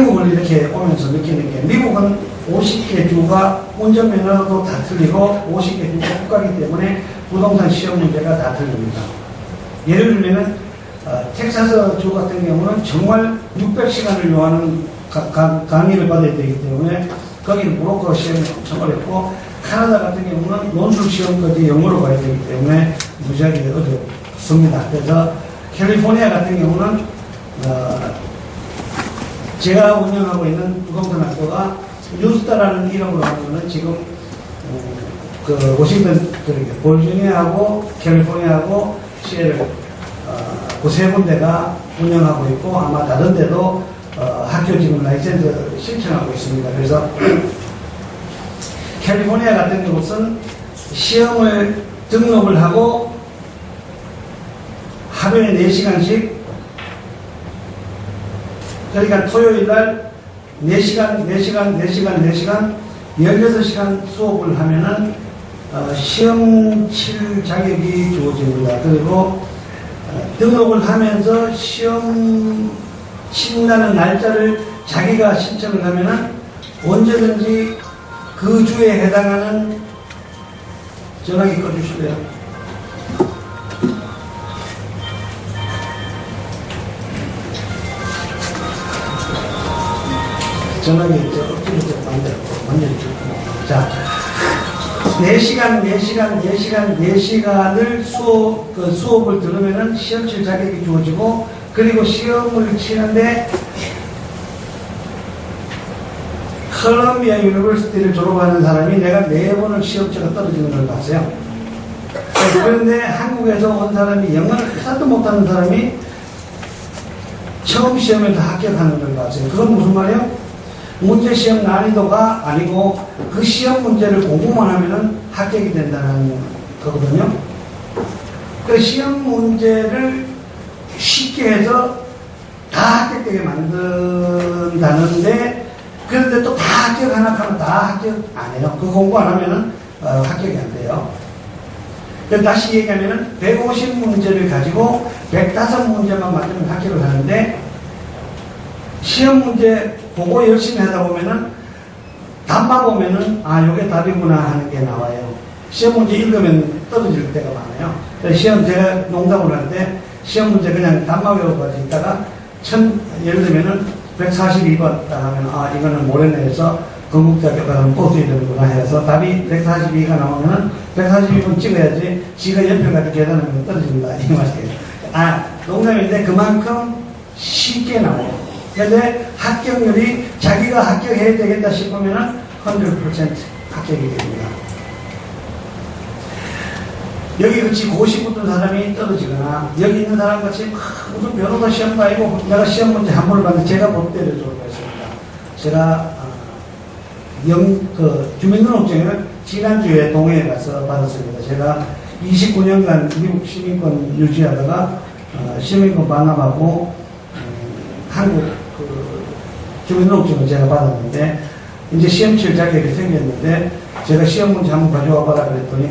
한국을 이렇게 오면서 느끼는 게 미국은 50개 주가 운전면허도 다 틀리고 50개 주가 국가이기 때문에 부동산 시험 문제가 다 틀립니다. 예를 들면 텍사스 주 같은 경우는 정말 600시간을 요하는 강의를 받아야 되기 때문에 거기는 브로커 시험이 엄청 어렵고 카나다 같은 경우는 논술 시험까지 영어로 가야 되기 때문에 무지하게 어렵습니다. 그래서 캘리포니아 같은 경우는 제가 운영하고 있는 부동산 학교가 뉴스타라는 이름으로 하면은 지금 그 워싱턴 볼지니아하고 캘리포니아하고 시애를 그 세 군데가 운영하고 있고 아마 다른 데도 학교 지금 라이센스 신청하고 있습니다. 그래서 캘리포니아 같은 곳은 시험을 등록을 하고 하루에 4시간씩 그러니까 토요일 날 4시간 16시간 수업을 하면은 시험 칠 자격이 주어집니다. 그리고 등록을 하면서 시험 친다는 날짜를 자기가 신청을 하면은 언제든지 그 주에 해당하는 전화기 꺼주실래요? 전화기 엎드려서 반대로 완전히 죽고. 자, 4시간을 수업을 들으면은 시험 칠 자격이 주어지고, 그리고 시험을 치는데 컬럼비아 유니버시티를 졸업하는 사람이 내가 4번을 시험 치고 떨어지는 걸 봤어요. 그런데 한국에서 온 사람이 영어를 하나도 못하는 사람이 처음 시험에서 합격하는 걸 봤어요. 그건 무슨 말이에요? 문제 시험 난이도가 아니고 그 시험 문제를 공부만 하면은 합격이 된다는 거거든요. 그 시험 문제를 쉽게 해서 다 합격되게 만든다는데, 그런데 또 다 합격 안 하면 다 합격 안 해요. 그 공부 안 하면은 합격이 안 돼요. 다시 얘기하면은 150문제를 가지고 105문제만 맞으면 합격을 하는데, 시험 문제 보고 열심히 하다 보면은 답만 보면은 요게 답이구나 하는 게 나와요. 시험 문제 읽으면 떨어질 때가 많아요. 시험 제가 농담을 할 때 시험 문제 그냥 답만 외워가지고 있다가 예를 들면은 142번 딱 하면 이거는 모래내에서 건국대학교 가면 뽑아야 되는구나 해서 답이 142가 나오면은 142번 찍어야지 지가 옆에 가지고 계산하면 떨어집니다. 이 말이에요. 농담인데 그만큼 쉽게 나와요. 그런데 합격률이 자기가 합격해야 되겠다 싶으면은 100% 합격이 됩니다. 여기 그치 고시 붙은 사람이 떨어지거나 여기 있는 사람 같이 무슨 변호사 시험도 아니고 내가 시험 문제 한 번을 봤는데 제가 못 때려주고 했습니다. 제가 주민등록증을 지난주에 동해에 가서 받았습니다. 제가 29년간 미국 시민권 유지하다가 시민권 반납하고 한국 주민등록증을 제가 받았는데 이제 시험 칠 자격이 생겼는데 제가 시험 문제 한번 가져와 봐라 그랬더니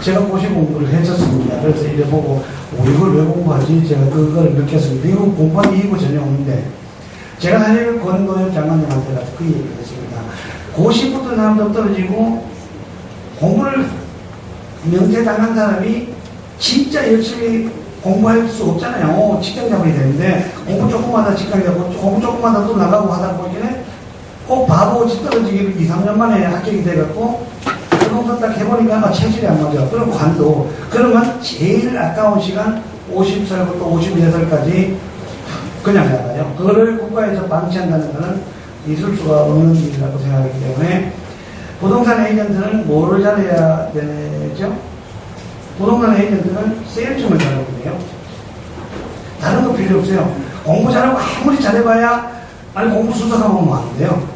제가 고시 공부를 했었습니다. 그래서 이래 보고 이걸 왜 공부하지? 제가 그걸 느꼈습니다. 미국 공부한 이유가 전혀 없는데 제가 사실 권도엽 장관님한테 가서 그 얘기를 했습니다. 고시 붙은 사람도 떨어지고 공부를 명퇴당한 사람이 진짜 열심히 공부할 수 없잖아요. 직장 잡아야 되는데 공부 조금만 더 직장 잡고 공부 조금만 더 또 나가고 하다 보니까 꼭 바보같이 떨어지기로 2, 3년 만에 합격이 돼갖고 부동산 딱 해보니까 아마 체질이 안 맞아. 그럼 관도. 그러면 제일 아까운 시간 50살부터 52살까지 그냥 나가요. 그거를 국가에서 방치한다는 것은 있을 수가 없는 일이라고 생각하기 때문에 부동산 에이전트는 뭐를 잘해야 되죠? 부동산 에이전트는 세일즈만 잘하면 돼요. 다른 거 필요 없어요. 공부 잘하고 아무리 잘해봐야 공부 수석하면 안 돼요.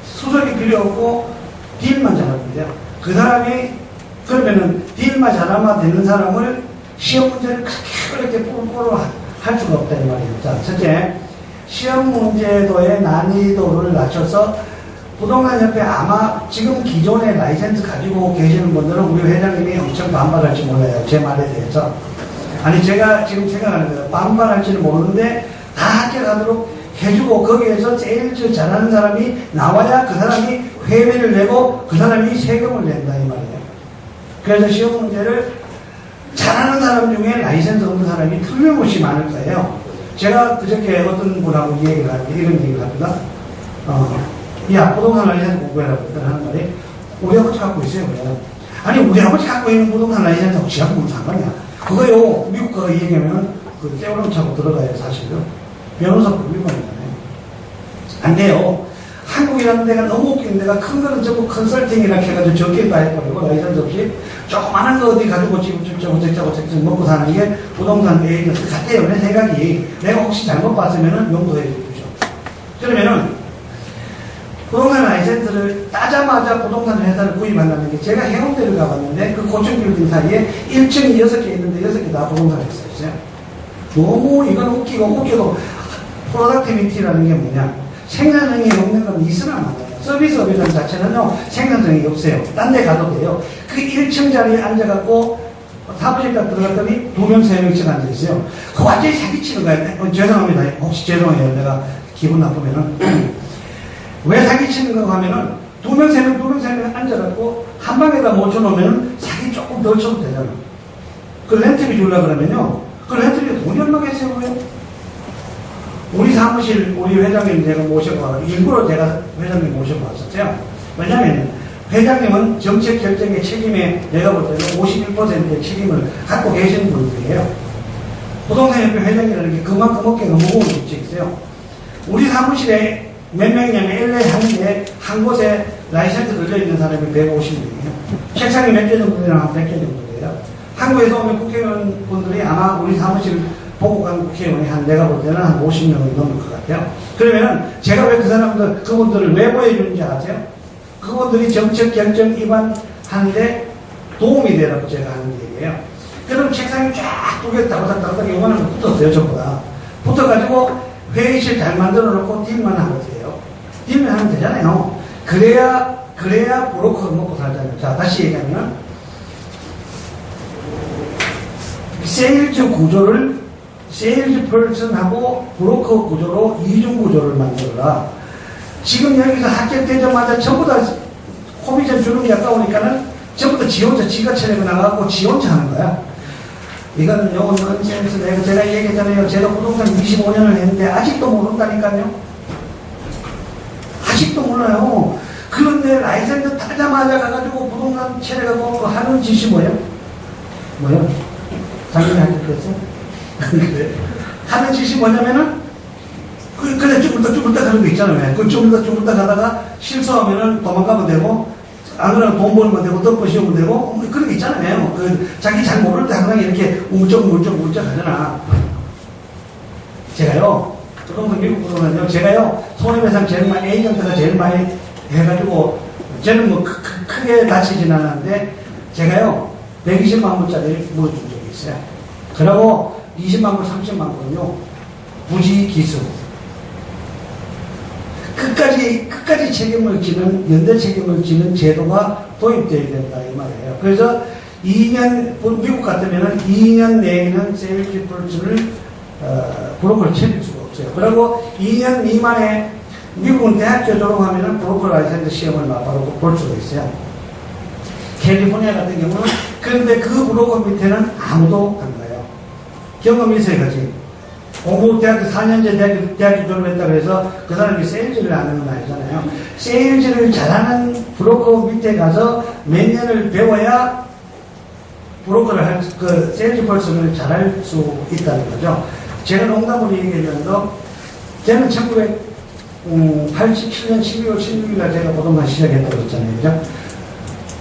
수석이 필요 없고 딜만 잘하면 돼요. 그 사람이 그러면은 딜만 잘하면 되는 사람을 시험 문제를 그렇게 뽀뽀로 할 수가 없다 이 말이에요. 자, 첫째, 시험 문제도의 난이도를 낮춰서 부동산협회 아마 지금 기존의 라이센스 가지고 계시는 분들은 우리 회장님이 엄청 반발할지 몰라요. 제 말에 대해서. 제가 지금 생각하는 거예요. 반발할지는 모르는데 다 합격하도록 해주고 거기에서 세일즈 잘하는 사람이 나와야 그 사람이 회비를 내고 그 사람이 세금을 낸다 이 말이에요. 그래서 시험 문제를 잘하는 사람 중에 라이센스 없는 사람이 틀림없이 많을 거예요. 제가 그저께 어떤 분하고 이 얘기를 하는데 이런 얘기를 합니다. 야, 부동산 라이센스 공부해라고 하는 말이 우리 아버지 갖고 있어요. 그래요. 아니 우리 아버지 갖고 있는 부동산 라이센스하고 지하고 무슨 상관이야. 그거요 미국 가서 얘기하면 그 떼오름 차고 들어가요. 사실은 변호사 불리반이잖아요. 안 돼요. 한국이라는 데가 너무 웃긴 데가 큰 거는 전부 컨설팅이라 해가지고 적게 다 해버리고 라이센스 없이 조그마한 거 어디 가지고 지금 저쩌고 먹고 사는 게 부동산 에이전트 같아요. 내 생각이 내가 혹시 잘못 봤으면은 용서해 주십시오. 그러면은 부동산 라이센스를 따자마자 부동산 회사를 구입한다는 게 제가 해운대를 가봤는데 그 고층 빌딩 사이에 1층이 6개 있는데 6개 다 부동산 회사였어요. 너무 이건 웃기고 프로덕티비티라는 게 뭐냐? 생산성이 없는 건 있으나 말아요. 서비스 업이라는 자체는요, 생산성이 없어요. 딴 데 가도 돼요. 그 1층 자리에 앉아갖고, 사무실까지 들어갔더니 2명, 3명씩 앉아있어요. 그 완전히 사기치는 거야. 죄송합니다. 혹시 죄송해요. 내가 기분 나쁘면은. 왜 사기치는 거 하면은, 2명, 3명 앉아갖고, 한 방에다 모셔놓으면 사기 조금 덜 쳐도 되잖아. 그 렌트비 주려고 그러면요, 그 렌트비 돈이 얼마겠어요, 그래요? 우리 사무실, 우리 회장님 제가 모셔봐, 일부러 제가 회장님 모셔봐 왔었어요. 왜냐면, 회장님은 정책 결정의 책임에 내가 볼 때는 51%의 책임을 갖고 계시는 분들이에요. 부동산협회 회장이라는 게 그만큼 어깨가 무거운 직책이 있어요. 우리 사무실에 몇 명이냐면 LA 한 곳에 라이센스 걸려있는 사람이 150명이에요. 책상이 몇 개 정도 되나 한 100개 정도 돼요. 한국에서 오면 국회의원분들이 아마 우리 사무실 보고 간 국회의원이 내가 볼 때는 한 50명이 넘을 것 같아요. 그러면은 제가 왜 그 사람들, 그분들을 왜 보여주는지 아세요? 그분들이 정책 결정 위반하는데 도움이 되라고 제가 하는 얘기예요. 그럼 책상이 쫙 두 개 따박따박 요만한 거 붙었어요, 전부 다. 붙어가지고 회의실 잘 만들어 놓고 딜만 하면 돼요. 딜만 하면 되잖아요. 그래야 브로커를 먹고 살잖아요. 자, 다시 얘기하면, 세일즈 구조를 세일즈 펄슨하고 브로커 구조로 이중 구조를 만들어라. 지금 여기서 합격되자마자 전부 다 코미션 주는 게 아까우니까는 전부 다 지 혼자 지가 차리고 나가고 지 혼자 하는 거야. 이거는 요건 컨센스 제가 얘기했잖아요. 제가 부동산 25년을 했는데 아직도 모른다니까요. 아직도 몰라요. 그런데 라이센스 타자마자 가가지고 부동산 차려가고 하는 짓이 뭐예요? 작년에 합격했어? 그래. 하는 짓이 뭐냐면은, 그래, 쭈글딱 하는 거 있잖아요. 그 쭈글딱 하다가 실수하면은 도망가면 되고, 안 그러면 돈 벌면 되고, 덮어 씌우면 되고, 그런 게 있잖아요. 자기 잘 모를 때 항상 이렇게 울쩍 하잖아. 제가요, 조금 미국 부동산요, 제가요, 손해배상 제일 많이, 에이전트가 제일 많이 해가지고, 저는 뭐 크게 다치진 않았는데, 제가요, 120만 불짜리 물어준 적이 있어요. 그리고 20만 불, 30만 불은요, 부지 기수. 끝까지 책임을 지는, 연대 책임을 지는 제도가 도입되어야 된다, 이 말이에요. 그래서 2년, 미국 같으면은 2년 내에는 세일즈 펄슨을, 브로커를 채릴 수가 없어요. 그리고 2년 미만에, 미국은 대학교 졸업하면은 브로커 라이센스 시험을 바로 볼 수가 있어요. 캘리포니아 같은 경우는, 그런데 그 브로커 밑에는 아무도 안 가요. 경험이 있어야지. 대학교 4년제 대학교 졸업했다 그래서 그 사람이 세일즈를 아는 건 아니잖아요. 세일즈를 잘하는 브로커 밑에 가서 몇 년을 배워야 브로커를 세일즈 펄슨을 잘할 수 있다는 거죠. 제가 농담으로 얘기하면서, 저는 1987년 12월 16일날 제가 부동산 시작했다고 그랬잖아요. 그죠?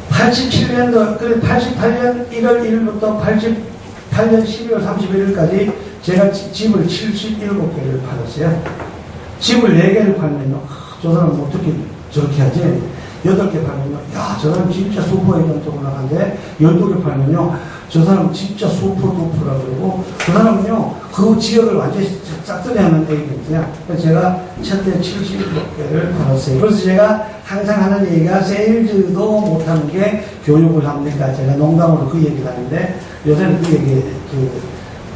87년도, 88년 1월 1일부터 88년 12월 31일까지 제가 집을 77개를 팔았어요. 집을 4개를 팔면요, 저 사람은 어떻게 저렇게 하지? 8개 팔면요, 야, 저 사람 진짜 슈퍼에이전트구나 하는데, 12개 팔면요, 저 사람 진짜 슈퍼두퍼라 그러고, 그 사람은요, 그 지역을 완전히 싹쓸이 하는 에이전트야. 그래서 제가 첫째 76개를 팔았어요. 그래서 제가 항상 하는 얘기가 세일즈도 못하는 게 교육을 합니까? 제가 농담으로 그 얘기를 하는데, 요새는 그 얘기,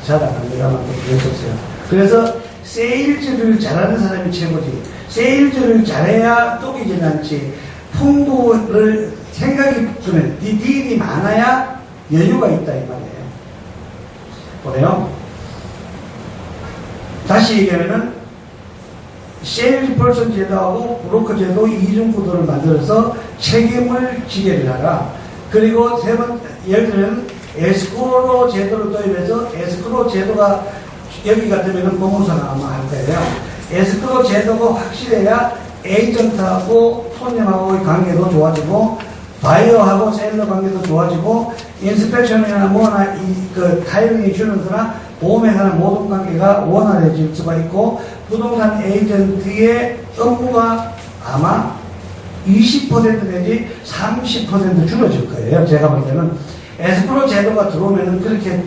잘 안 합니다만 그랬었어요. 그래서 세일즈를 잘하는 사람이 최고지. 세일즈를 잘해야 똑이지 않지. 풍부를 생각이 드는 딜이 많아야 여유가 있다 이 말이에요. 보세요. 다시 얘기하면은 세일즈 퍼슨 제도하고 브로커 제도 이중 구도를 만들어서 책임을 지게를 하라. 그리고 세 번째, 예를 들면 에스크로 제도를 도입해서 에스크로 제도가 여기 같으면 법무사가 아마 할 거예요. 에스크로 제도가 확실해야 에이전트하고 손님하고의 관계도 좋아지고 바이어하고 셀러 관계도 좋아지고 인스펙션이나 뭐나 그 타이밍 인슈런스나 보험회사나 모든 관계가 원활해질 수가 있고 부동산 에이전트의 업무가 아마 20% 내지 30% 줄어질 거예요. 제가 볼 때는 에스크로 제도가 들어오면은 그렇게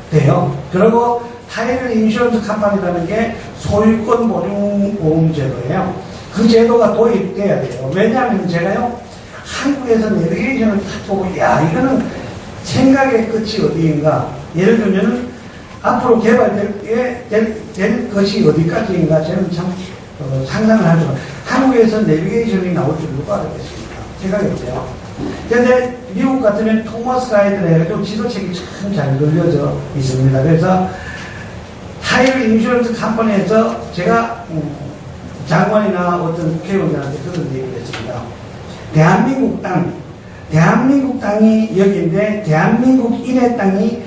돼요. 그리고 타이틀 인슈런스 컴퍼니라는 게 소유권 보증 보험 제도예요. 그 제도가 도입돼야 돼요. 왜냐하면 제가요 한국에서 내비게이션을 딱 보고 야 이거는 생각의 끝이 어디인가. 예를 들면은 앞으로 개발될 것이 어디까지인가 저는 참 상상을 하죠. 한국에서 내비게이션이 나올 줄 누가 알았겠습니까? 생각이 없어요. 그런데 미국 같으면 토머스 가이드를 해가지고 지도책이 참 잘 걸려져 있습니다. 그래서 타일 인슈런스 컴퍼니에서 제가 장관이나 어떤 국회의원들한테 그런 얘기를 했습니다. 대한민국 땅이 여기인데 대한민국인의 땅이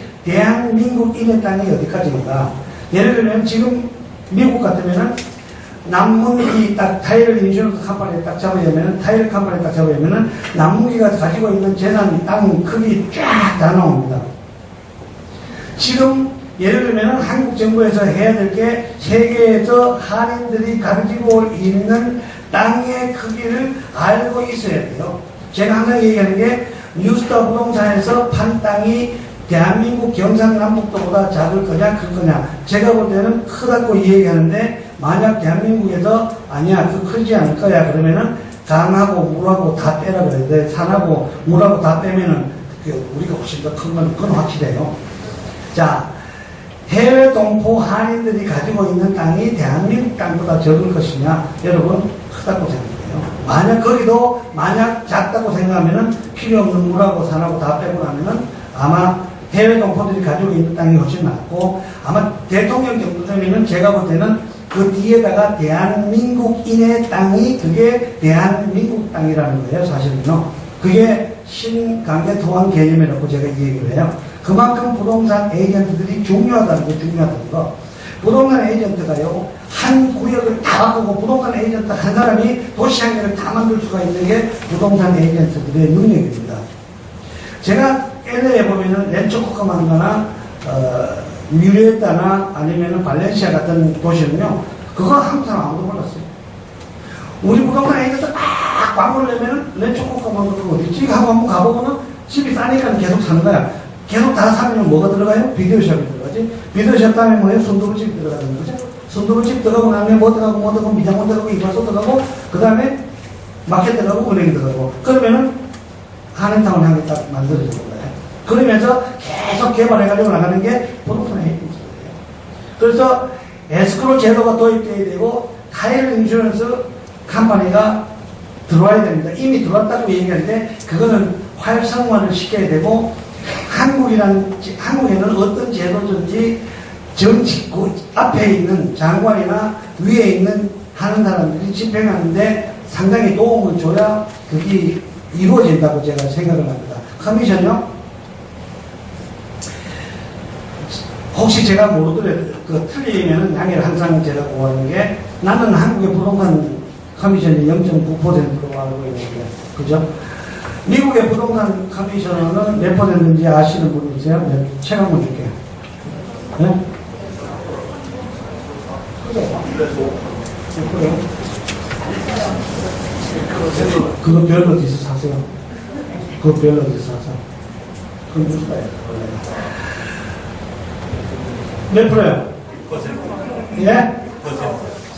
어디까지인가. 예를 들면 지금 미국 같으면은 남문기 딱 타일 인슈런스 컴퍼니에 딱 잡으려면은 타일 컴퍼니에 딱 잡으려면은 남문기가 가지고 있는 재산 땅 크기 쫙 다 나옵니다. 지금 예를 들면 한국 정부에서 해야 될 게 세계에서 한인들이 가지고 있는 땅의 크기를 알고 있어야 돼요. 제가 항상 얘기하는 게 뉴스타 부동산에서 판 땅이 대한민국 경상남북도보다 작을 거냐 클 거냐. 제가 볼 때는 크다고 얘기하는데 만약 대한민국에서 아니야 그 크지 않을 거야 그러면은 강하고 물하고 다 빼라 그래야 돼. 산하고 물하고 다 빼면은 우리가 훨씬 더 큰 건 그건 확실해요. 자, 해외 동포 한인들이 가지고 있는 땅이 대한민국 땅보다 적을 것이냐? 여러분, 크다고 생각해요. 만약 작다고 생각하면은 필요 없는 물하고 산하고 다 빼고 나면은 아마 해외 동포들이 가지고 있는 땅이 훨씬 낫고 아마 대통령 정도 되면은 제가 볼 때는 그 뒤에다가 대한민국인의 땅이 그게 대한민국 땅이라는 거예요, 사실은요. 그게 신관계 통한 개념이라고 제가 이 얘기를 해요. 그만큼 부동산 에이전트들이 중요하다는 거. 부동산 에이전트가요, 한 구역을 다 바꾸고 부동산 에이전트 한 사람이 도시 한 개를 다 만들 수가 있는 게 부동산 에이전트들의 능력입니다. 제가 LA에 보면은 렌초코카만가나, 뮤레타나 아니면은 발렌시아 같은 도시는요, 그거 한국 사람 아무도 몰랐어요. 우리 부동산 에이전트 막 광고를 내면은 렌초코카만가 그거 어디지? 하고 한번 가보고는 집이 싸니까 계속 사는 거야. 계속 다 사면 뭐가 들어가요? 비디오샵이 들어가지. 비디오샵 다음에 뭐예요? 순두부집 들어가는 거죠. 순두부집 들어가고 나면 뭐 들어가고 미장원 들어가고 이발소 들어가고 그 다음에 마켓 들어가고 은행이 들어가고 그러면은 한인타운 향이 딱 만들어지는 거예요. 그러면서 계속 개발해가지고 나가는 게 부동산 에이전트예요. 그래서 에스크로 제도가 도입돼야 되고 타일 인슈런스 컴퍼니가 들어와야 됩니다. 이미 들어왔다고 얘기하는데 그거는 활성화를 시켜야 되고 한국에는 어떤 제도든지 정치구 앞에 있는 장관이나 위에 있는 하는 사람들이 집행하는데 상당히 도움을 줘야 그게 이루어진다고 제가 생각을 합니다. 커미션요? 혹시 제가 모르더라도 틀리면 양해를 항상 제가 구하는 게 나는 한국의 부동산 커미션이 0.9%로 알고 있는데 그죠? 미국의 부동산 커미셔너는 몇 %인지 아시는 분 있어요? 네, 책 한번 줄게요. 네? 그래요? 그거 별 어디서 사세요? 그거 별 어디서 사세요? 그건 무슨 거예요? 몇 프로요? 6%. 예?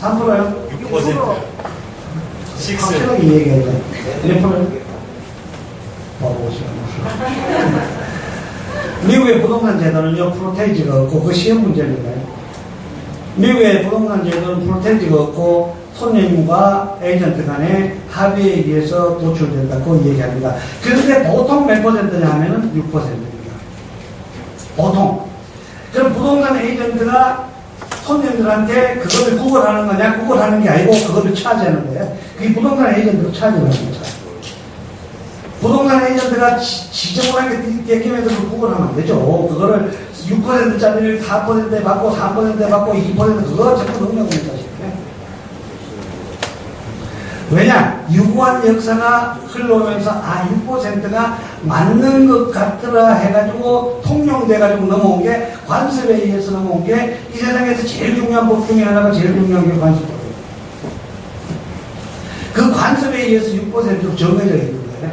3%요? 6%. 확실하게 얘기해야 돼. 몇 프로요? 미국의 부동산 제도는요, 프로테이지가 없고, 그 시험 문제입니다. 미국의 부동산 제도는 프로테지가 없고 손님과 에이전트 간의 합의에 의해서 도출된다고 얘기합니다. 그런데 보통 몇 퍼센트냐 하면은 6%입니다. 보통. 그럼 부동산 에이전트가 손님들한테 그거를 구걸하는 거냐? 구걸하는 게 아니고 그거를 차지하는 거예요. 그게 부동산 에이전트가 차지하는 거죠. 부동산 에이전트가 지저분하게 떼기면서 구걸하면 안 되죠. 그거를 6%짜리를 4%에 받고 3%에 받고 2% 그거 전부 능력을 자식이에요. 왜냐? 유구한 역사가 흘러오면서 6%가 맞는 것 같더라 해가지고 통용돼가지고 넘어온 게 관습에 의해서 넘어온 게 이 세상에서 제일 중요한 법 중에 하나가 제일 중요한 게 관습법이에요. 그 관습에 의해서 6%로 정해져 있는 거예요.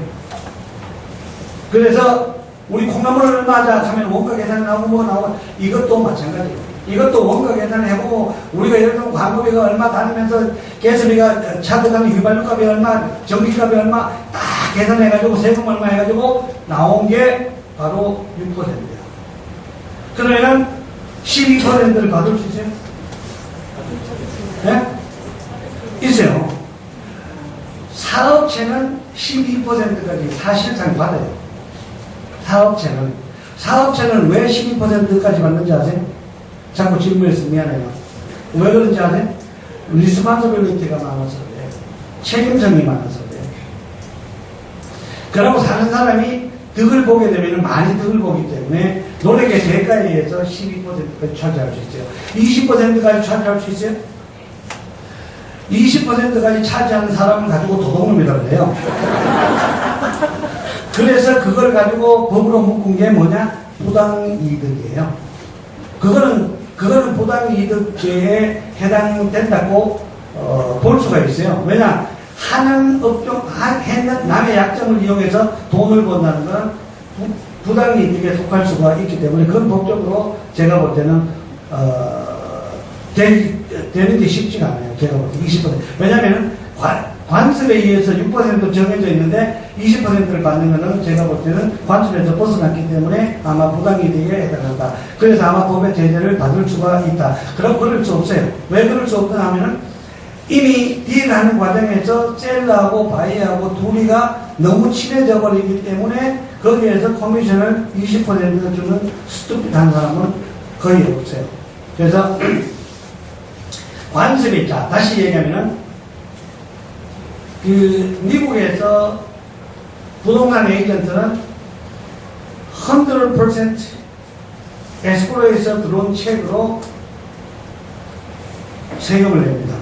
그래서 우리 콩나물을 얼마 하자 하면 원가 계산이 나오고 뭐가 나오고 이것도 마찬가지예요. 이것도 원가 계산을 해보고 우리가 예를 들면 광고비가 얼마 다니면서 가스비가 차 들어가면 휘발유값이 얼마 전기값이 얼마 다 계산해가지고 세금 얼마 해가지고 나온 게 바로 6%예요. 그러면 12%를 받을 수 있어요? 네? 있어요. 사업체는 12%까지 사실상 받아요. 사업체는 왜 12%까지 받는지 아세요? 자꾸 질문해서 미안해요. 왜 그런지 아세요? 리스폰서빌리티가 많아서 그래요. 책임성이 많아서 그래요. 그러고 사는 사람이 득을 보게 되면 많이 득을 보기 때문에 노력의 대가에 의해서 12%까지 차지할 수 있어요. 20%까지 차지할 수 있어요? 20%까지 차지하는 사람을 가지고 도둑놈이라고 그래요. 그래서 그걸 가지고 법으로 묶은 게 뭐냐? 부당이득이에요. 그거는 부당이득죄에 해당된다고 볼 수가 있어요. 왜냐? 하는 업종, 남의 약점을 이용해서 돈을 번다는 건 부당이득에 속할 수가 있기 때문에 그건 법적으로 제가 볼 때는 되는 게 쉽지가 않아요. 제가 볼 때 20%. 왜냐하면 관습에 의해서 6% 정해져 있는데 20%를 받는 것은 제가 볼 때는 관습에서 벗어났기 때문에 아마 부당이득에 해당한다. 그래서 아마 법의 제재를 받을 수가 있다. 그럼 그럴 수 없어요. 왜 그럴 수 없다 하면은 이미 딜하는 과정에서 셀러하고 바이어하고 둘이가 너무 친해져 버리기 때문에 거기에서 커미션을 20% 주는 스투핏한 사람은 거의 없어요. 그래서 관습이 있다. 다시 얘기하면은 미국에서 부동산 에이전트는 100% 에스크로에서 들어온 책으로 세금을 냅니다.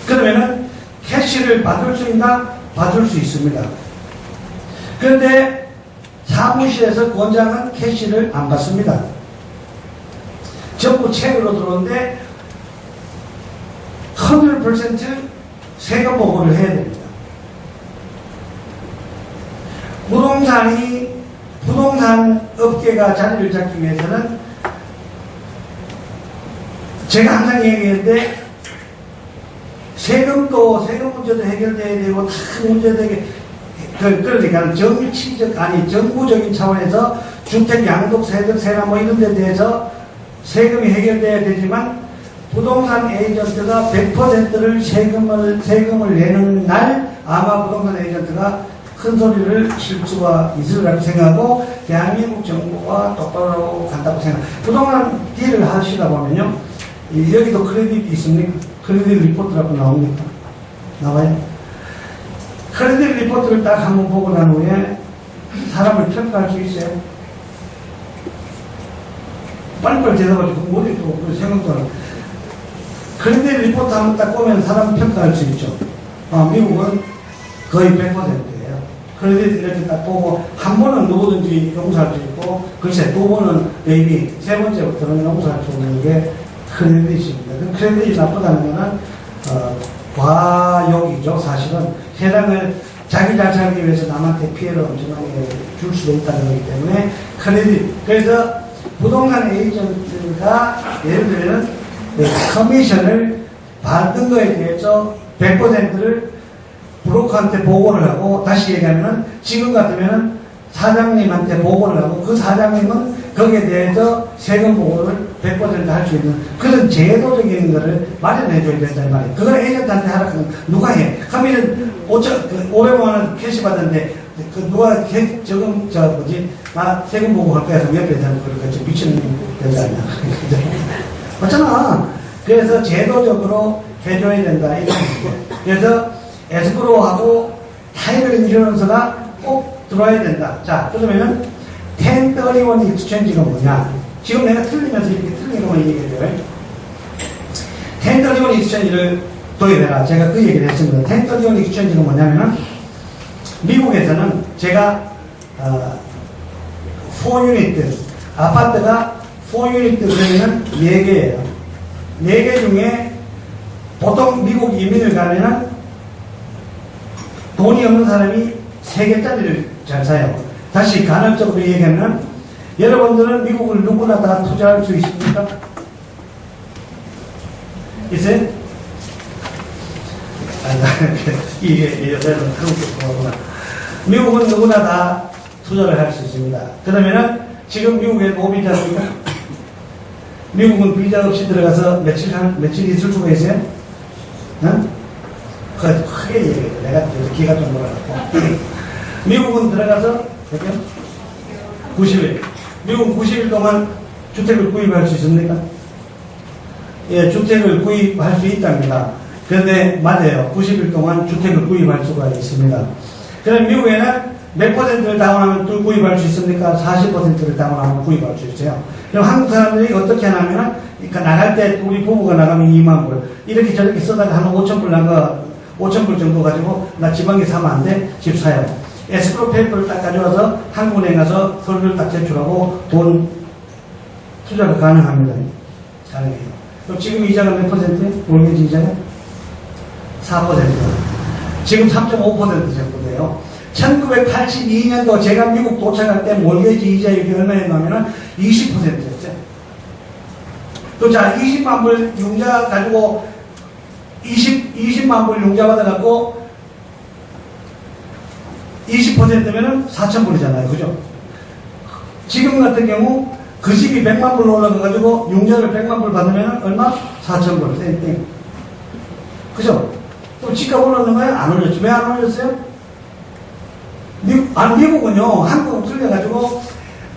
그러면은 캐시를 받을 수 있나? 받을 수 있습니다. 그런데 사무실에서 권장은 캐시를 안 받습니다. 전부 책으로 들어오는데 100% 세금 보고를 해야 됩니다. 부동산 업계가 자리를 잡기 위해서는 제가 항상 얘기했는데 세금 문제도 해결돼야 되고 다 문제도 그러니까 정부적인 차원에서 주택 양도세, 세나 뭐 이런 데 대해서 세금이 해결돼야 되지만 부동산 에이전트가 100%를 세금을 내는 날 아마 부동산 에이전트가 큰 소리를 칠 수가 있을 거라고 생각하고 대한민국 정부가 똑바로 간다고 생각합니다. 부동산 딜을 하시다 보면요. 여기도 크레딧 있습니까? 크레딧 리포트라고 나옵니까? 나와요? 크레딧 리포트를 딱 한번 보고 난 후에 사람을 평가할 수 있어요? 빨리빨리 대답하지. 어디 또 생각도 안 하고. 크레딧 리포트 한번 딱 보면 사람 평가할 수 있죠. 미국은 거의 100%예요. 크레딧 이렇게 딱 보고 한 번은 누구든지 용서할 수 있고 글쎄 두 번은 maybe 세 번째부터는 용서할 수 없는 게 크레딧입니다. 그 크레딧이 나쁘다는 것은 과욕이죠. 사실은 세상을 자기 잘 살기 위해서 남한테 피해를 엄청나게 줄 수도 있다는 거기 때문에 크레딧. 그래서 부동산 에이전트가 예를 들면 커미션을 받은 거에 대해서 100%를 브로커한테 보고를 하고 다시 얘기하면 지금 같으면 사장님한테 보고를 하고 그 사장님은 그 거기에 대해서 세금 보고를 100% 할 수 있는 그런 제도적인 거를 마련해줘야 된다는 말이에요. 그걸 에이전트한테 하라 그러면 누가 해? 하면은 500만 원 캐시 받았는데 그 누가 나 세금 보고 할 거야 해서 옆에 대한 걸 미치는 여자 아니야. 맞잖아. 그래서 제도적으로 해줘야 된다. 이런 거예요. 그래서 에스크로하고 타이틀 인슈런스가 꼭 들어와야 된다. 자, 그러면은 1031 익스체인지가 뭐냐? 지금 내가 틀리면서 이렇게 틀린 것만 얘기해줘요. 1031 익스체인지를 도입해라. 제가 그 얘기를 했습니다. 1031 익스체인지가 뭐냐면은 미국에서는 제가 4유니트 아파트가 4유니트 그러면은 4개예요. 4개 중에 보통 미국 이민을 가면은 돈이 없는 사람이 3개짜리를 잘 사요. 다시 간헐적으로 얘기하면 여러분들은 미국을 누구나 다 투자할 수 있습니까? 있어요? 이게 여자는 한국 거구나. 미국은 누구나 다 투자를 할 수 있습니다. 그러면은 지금 미국에 노비지 않습니까? 미국은 비자 없이 들어가서 며칠 있을 수가 있어요? 응? 크게 얘기해요. 내가 기가 좀 놀아갖고. 미국은 들어가서 90일. 미국은 90일 동안 주택을 구입할 수 있습니까? 예, 주택을 구입할 수 있답니다. 그런데 맞아요. 90일 동안 주택을 구입할 수가 있습니다. 그럼 미국에는 몇 퍼센트를 다운하면 구입할 수 있습니까? 40%를 다운하면 구입할 수 있어요. 그럼 한국 사람들이 어떻게 하냐면, 그러니까 나갈 때 우리 부부가 나가면 2만 불. 이렇게 저렇게 쓰다가 한 5천 불 나가, 5천 불 정도 가지고 나 지방에 사면 안 돼? 집 사요. 에스크로 페이퍼를 딱 가져와서 한국은행 가서 서류를 딱 제출하고 돈 투자가 가능합니다. 가능해요. 그럼 지금 이자가 몇 퍼센트? 몰개지 이자가? 4%. 지금 3.5% 정도 돼요. 1982년도 제가 미국 도착할 때 몰개지 이자율이 얼마였냐면 20%였어요. 또 자, 20만 불 융자 가지고 20만 불 융자 받아갖고 20%면은 4,000불이잖아요. 그죠? 지금 같은 경우 그 집이 100만 불 올라가가지고 융자를 100만 불 받으면 얼마? 4,000불. 땡땡. 그죠? 또 집값 올랐는 거예요? 안 올렸죠. 왜 안 올렸어요? 미국은요, 한국은 틀려가지고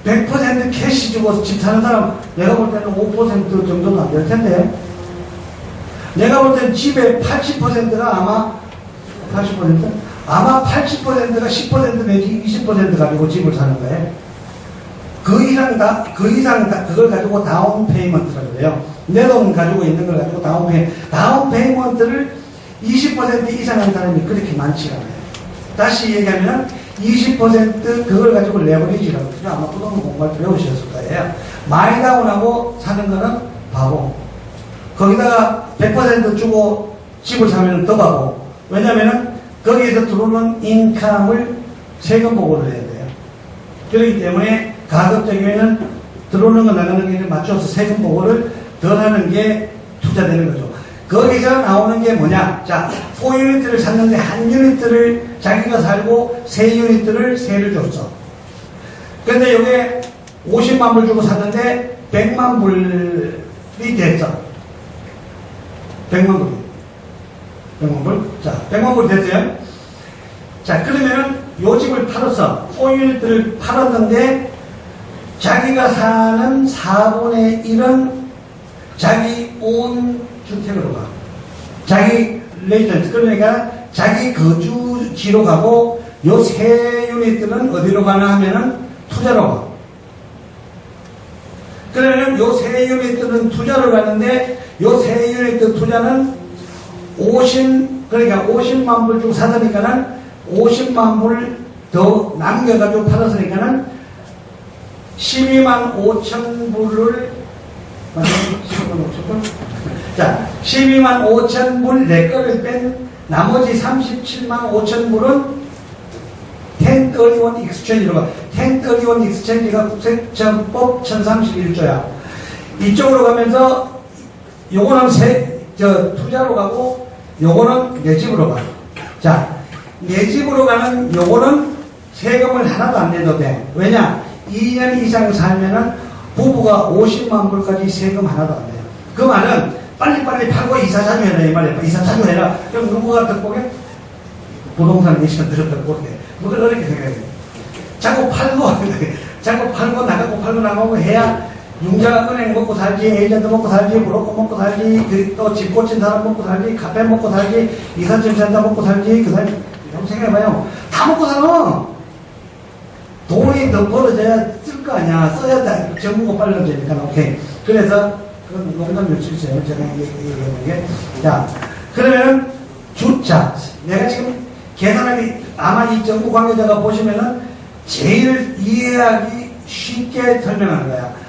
100% 캐시 주고 집 사는 사람 내가 볼 때는 5% 정도는 안 될 텐데 내가 볼 때는 집의 80%가 아마 80%? 아마 80%가 10% 내지 20% 가지고 집을 사는 거예요. 그 이상 다 그걸 가지고 다운 페이먼트라고 그래요. 내 돈 가지고 있는 걸 가지고 다운 페이먼트를 20% 이상 하는 사람이 그렇게 많지가 않아요. 다시 얘기하면 20% 그걸 가지고 레버리지라고 그러죠. 아마 부동산 공부할 때 배우셨을 거예요. 많이 다운하고 사는 거는 바보. 거기다가 100% 주고 집을 사면 더 바보. 왜냐면은 거기에서 들어오는 인컴을 세금 보고를 해야 돼요. 그렇기 때문에 가급적이면은 들어오는 거 나가는 게 맞춰서 세금 보고를 덜 하는 게 투자되는 거죠. 거기서 나오는 게 뭐냐? 자, 4유니트를 샀는데 한 유니트를 자기가 살고 3유니트를 세를 줬어. 근데 여기에 50만 불 주고 샀는데 100만 불이 됐어. 100만 불. 100만 불? 자, 100만 불 됐어요? 자, 그러면은 요 집을 팔았어. 4유니트를 팔았는데 자기가 사는 4분의 1은 자기 온 주택으로 가. 자기 레지던스, 그러니까 자기 거주지로 가고 요 3유니트는 어디로 가나 하면은 투자로 가. 그러면 요 3유니트는 투자로 가는데 요 3유니트 투자는 그러니까 50만 불 주고 사다니까는 50만 불 더 남겨가지고 팔았으니까는 12만 5천 불을 12만 5천 불? 자, 12만 5천 불 내 거를 뺀 나머지 37만 5천 불은 1031 익스체인지로 가. 1031 익스체인지가 국세청법 1031조야. 이쪽으로 가면서 요거는 투자로 가고 요거는 내 집으로 가. 자, 내 집으로 가는 요거는 세금을 하나도 안 내도 돼. 왜냐? 2년 이상 살면은 부부가 50만 불까지 세금 하나도 안 돼요. 그 말은 빨리빨리 팔고 이사 자주 해라 이 말이에요. 이사 자주 해라. 그럼 누구가 듣고 게 부동산 대신 들었다고 그래. 그걸 어렵게 생각해요. 자꾸 팔고 나가고 해야 융자가 은행 먹고 살지, 에이전트 먹고 살지, 브로커 먹고 살지, 또 집 고친 사람 먹고 살지, 카페 먹고 살지, 이삿짐 센터 먹고 살지, 그 사람, 한번 생각해봐요. 다 먹고 살아. 돈이 더 벌어져야 쓸 거 아니야. 써야 돼. 전부가 빨라지니까, 오케이. 그래서, 그건 농담일 수 있어요. 제가 얘기하는 게. 자, 그러면 주차. 내가 지금 계산하기, 아마 이 정부 관계자가 보시면은 제일 이해하기 쉽게 설명한 거야.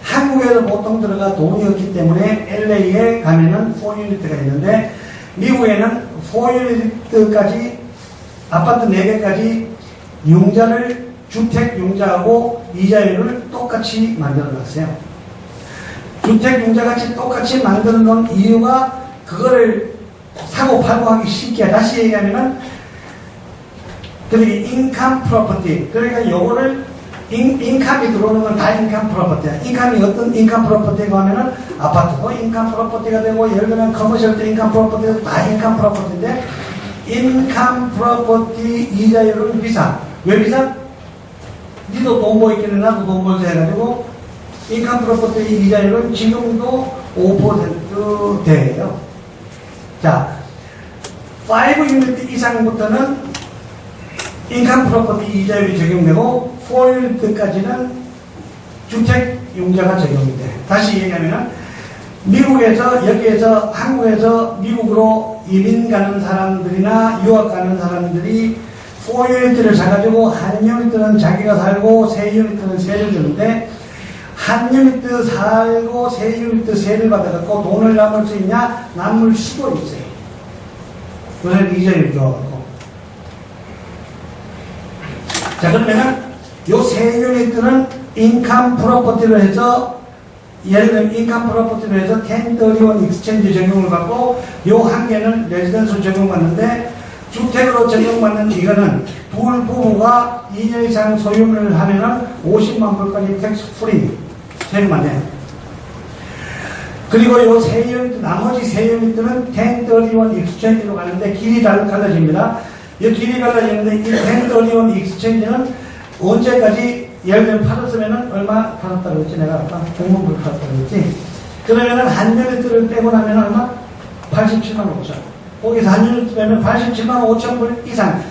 한국에서 보통 들어가 돈이 없기 때문에 LA에 가면은 4유니트가 있는데 미국에는 4유니트까지 아파트 4개까지 융자를 주택 융자하고 이자율을 똑같이 만들어 놨어요. 주택 융자 같이 똑같이 만들어 놓은 이유가 그거를 사고 팔고 하기 쉽게 다시 얘기하면은 그러니까 인컴 프로퍼티 그러니까 요거를 인컴이 들어오는 건 다 인컴 프로퍼티야. 인컴이 어떤 인컴 프로퍼티가 하면은 아파트도 인컴 프로퍼티가 되고 예를 들면 커머셜도 인컴 프로퍼티가 다 인컴 프로퍼티인데 인컴 프로퍼티 이자율은 비싸. 왜 비싸? 니도 돈 벌기는 나도 돈 벌자 해가지고 인컴 프로퍼티 이자율은 지금도 5%대예요. 자, 5유니트 이상부터는 인컴 프로퍼티 이자율이 적용되고 4유니트까지는 주택 융자가 적용이 돼. 다시 얘기하면은 미국에서 여기에서 한국에서 미국으로 이민 가는 사람들이나 유학 가는 사람들이 4유니트를 사가지고 한 유니트는 자기가 살고 3유니트는 세를 주는데 한 유니트 살고 3유니트 세를 받아갖고 돈을 남을 수 있냐? 남을 수도 있어요. 그래서 이자율이 좋아갖고. 자, 그러면은 요 3유니트는 인컴 프로퍼티로 해서 예를 들면 인컴 프로퍼티로 해서 1031 익스체인지 적용을 받고 요 한 개는 레지던스 적용받는데 주택으로 적용받는 이거는 둘 부부가 2년 이상 소유를 하면은 50만 불까지 텍스 프리 세금 안 돼요. 그리고 요 3유니트 나머지 3유니트는 1031 익스체인지로 가는데 길이 달라집니다. 이 길이 달라지는데 이 1031 익스체인지는 언제까지 예를 들면 팔았으면은 얼마 팔았다고 했지? 내가 아까 100만 불 팔았다고 했지? 그러면은 한 유니트를 빼고 나면 얼마? 87만 5천. 거기서 한 유니트 빼면 87만 5천 불 이상.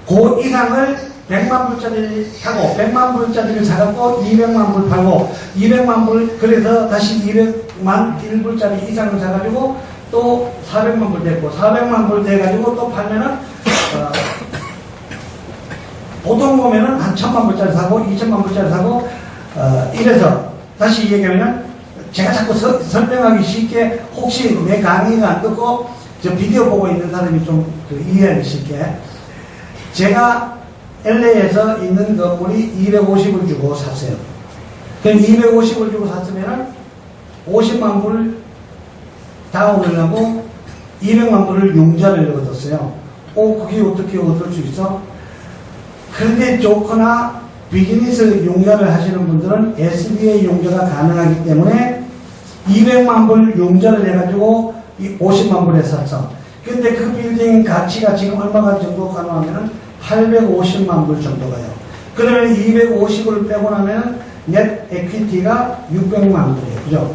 그 이상을 100만 불짜리 사고 100만 불짜리를 사갖고 200만 불 팔고 200만 불 그래서 다시 200만 1불짜리 이상을 사가지고 또 400만 불 됐고 400만 불 돼가지고 또 팔면은 보통 보면은 한 1000만 불짜리 사고 2000만 불짜리 사고 이래서 다시 얘기하면은 제가 자꾸 설명하기 쉽게 혹시 내 강의가 안 듣고 저 비디오 보고 있는 사람이 좀 이해하기 쉽게 제가 LA에서 있는 건물이 250을 주고 샀어요. 그럼 250을 주고 샀으면은 50만 불 다운을 하고 200만 불을 융자를 얻었어요. 그게 어떻게 얻을 수 있어? 그런데 좋거나 비즈니스 융자를 하시는 분들은 SBA 융자가 가능하기 때문에 200만 불 융자를 해가지고 50만 불에 샀어. 근데 그 빌딩 가치가 지금 얼마가 정도 가능하면은 850만 불 정도 가요. 그러면 250을 빼고 나면 넷 에퀴티가 600만 불이에요. 그죠?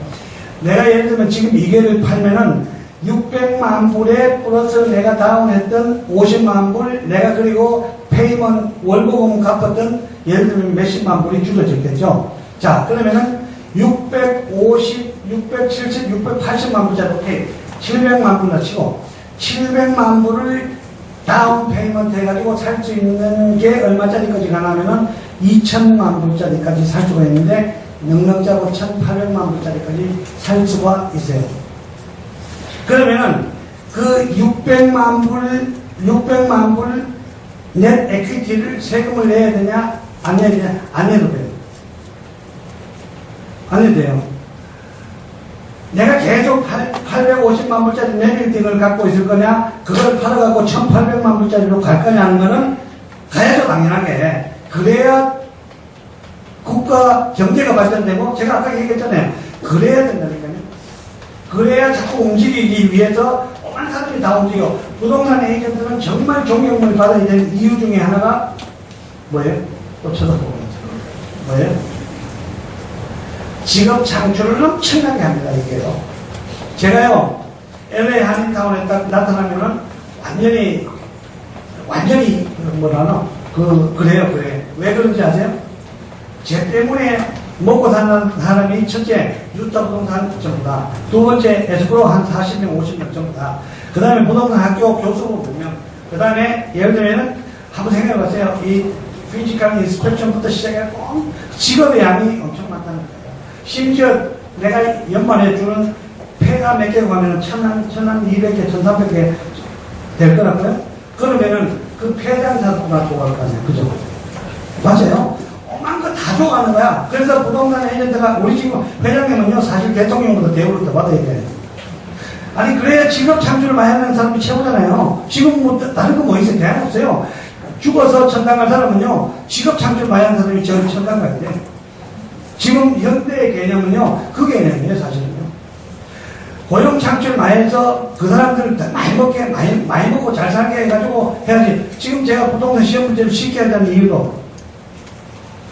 내가 예를 들면 지금 이게를 팔면은 600만 불에 플러스 내가 다운했던 50만 불, 내가 그리고 페이먼 월보금 갚았던 예를 들면 몇십만 불이 줄어졌겠죠. 자, 그러면은 650, 670, 680만 불짜리, 오케이. 700만 불나 치고, 700만 불을 다운 페이먼트 해가지고 살 수 있는 게 얼마짜리까지 가냐면은 2000만 불짜리까지 살 수가 있는데, 능력자고 1800만 불짜리까지 살 수가 있어요. 그러면은 그 600만 불 넷 에퀴티를 세금을 내야 되냐? 안 내야 되냐? 안 내도 돼요. 안 해도 돼요. 내가 계속 850만 불짜리 내빌딩을 갖고 있을 거냐? 그걸 팔아갖고 1800만 불짜리로 갈 거냐 하는 거는 가야죠, 당연하게. 그래야 국가 산업과 경제가 발전되고, 제가 아까 얘기했잖아요. 그래야 된다니까요. 그래야 자꾸 움직이기 위해서 오만 사람들이 다 움직여. 부동산 에이전트는 정말 존경을 받아야 되는 이유 중에 하나가 뭐예요? 또 쳐다보고 있죠. 뭐예요? 직업 창출을 엄청나게 합니다, 이게요. 제가요, LA 한인타운에 딱 나타나면은 완전히, 뭐라나? 그래요. 왜 그런지 아세요? 쟤 때문에 먹고 사는 사람이 첫째, 유타 부동산 전부다. 두 번째, 에스크로 한 40명, 50명 전부다. 그 다음에 부동산 학교 교수로 보면, 그 다음에 예를 들면은 한번 생각해 보세요. 이 피지컬 인스펙션부터 시작해서 직업의 양이 엄청 많다는 거예요. 심지어 내가 연말에 주는 폐가 몇 개가 가면 1,200개, 1,300개 될 거라고요? 그러면은 그 폐장사가 좋아할 거 아니에요. 그죠? 맞아요? 오만 거 다 좋아하는 거야. 그래서 부동산 에이전트가 우리 지금 회장님은요, 사실 대통령보다 대우를 더 받아야 돼. 아니, 그래야 직업 창출을 많이 하는 사람이 최고잖아요. 지금 뭐, 다른 거 뭐 있어요? 대안 없어요. 죽어서 천당 갈 사람은요, 직업 창출 많이 하는 사람이 저 천당 가야 돼. 지금 현대의 개념은요, 그 개념이에요, 사실은요. 고용 창출 많이 해서 그 사람들을 많이 먹고 잘 살게 해가지고 해야지. 지금 제가 부동산 시험 문제를 쉽게 한다는 이유도,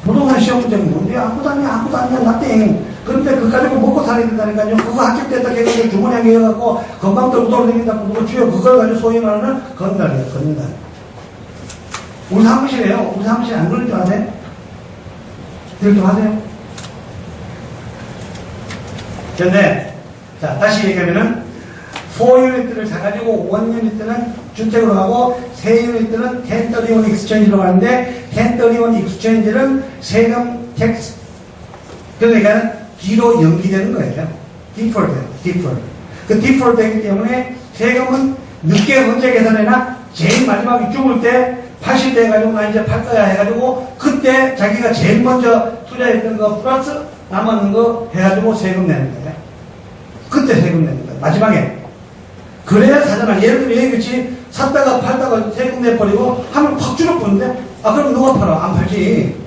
부동산 시험 문제는 뭔데? 아무도 아니야, 나땡. 그런데 그거 가지고 먹고 살아야 된다니까요. 그거 합격됐다 해가지고 주머니에 해갖고 건강 들고 돌아다닌다, 그거 주요. 그걸 가지고 소위 말하는 건달이에요, 건달. 우리 사무실에요. 우리 사무실에 안 그런 줄 아세요? 들 좀 하세요. 근데, 자, 다시 얘기하면은, 4유닛들을 사가지고 1유닛들은 주택으로 가고, 3유닛들은 1031 익스체인지로 가는데, 1031 익스체인지는 세금 텍스, 그러니까 뒤로 연기되는 거예요. 디폴트. 그 디폴트 되기 때문에 세금은 늦게 언제 계산해나 제일 마지막에 죽을 때 80대 해가지고 나 이제 팔 거야 해가지고 그때 자기가 제일 먼저 투자했던 거 플러스 남았는 거 해가지고 세금 내는 거예요. 그때 세금 내는 거예요. 마지막에. 그래야 사잖아. 예를 들면 얘기했지. 샀다가 팔다가 세금 내버리고 하면 확 줄어버는데 그럼 누가 팔아? 안 팔지.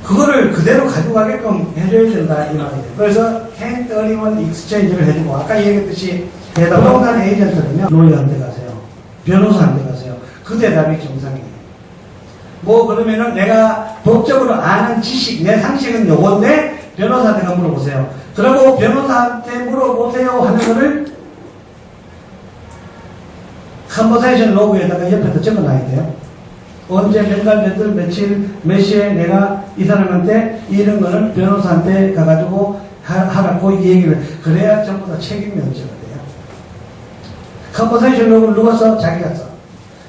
그거를 그대로 가져가게끔 해줘야 된다 이 말이에요. 그래서 1031 익스체인지를 해주고 아까 얘기했듯이 부동산 에이전트는요. 로이한테 가세요. 변호사한테 가세요. 그 대답이 정상이에요. 뭐 그러면은 내가 법적으로 아는 지식, 내 상식은 요건데 변호사한테 가 물어보세요. 그리고 변호사한테 물어보세요 하는 거를 컨버세이션 로그에다가 옆에다 적어놔야 돼요. 언제 몇달 몇월 며칠 몇 시에 내가 이 사람한테 이런 거는 변호사한테 가가지고 하라고 이 얘기를 그래야 전부 다 책임 면제가 돼요. 컨버세이션 로그를 누가 써? 자기가 써.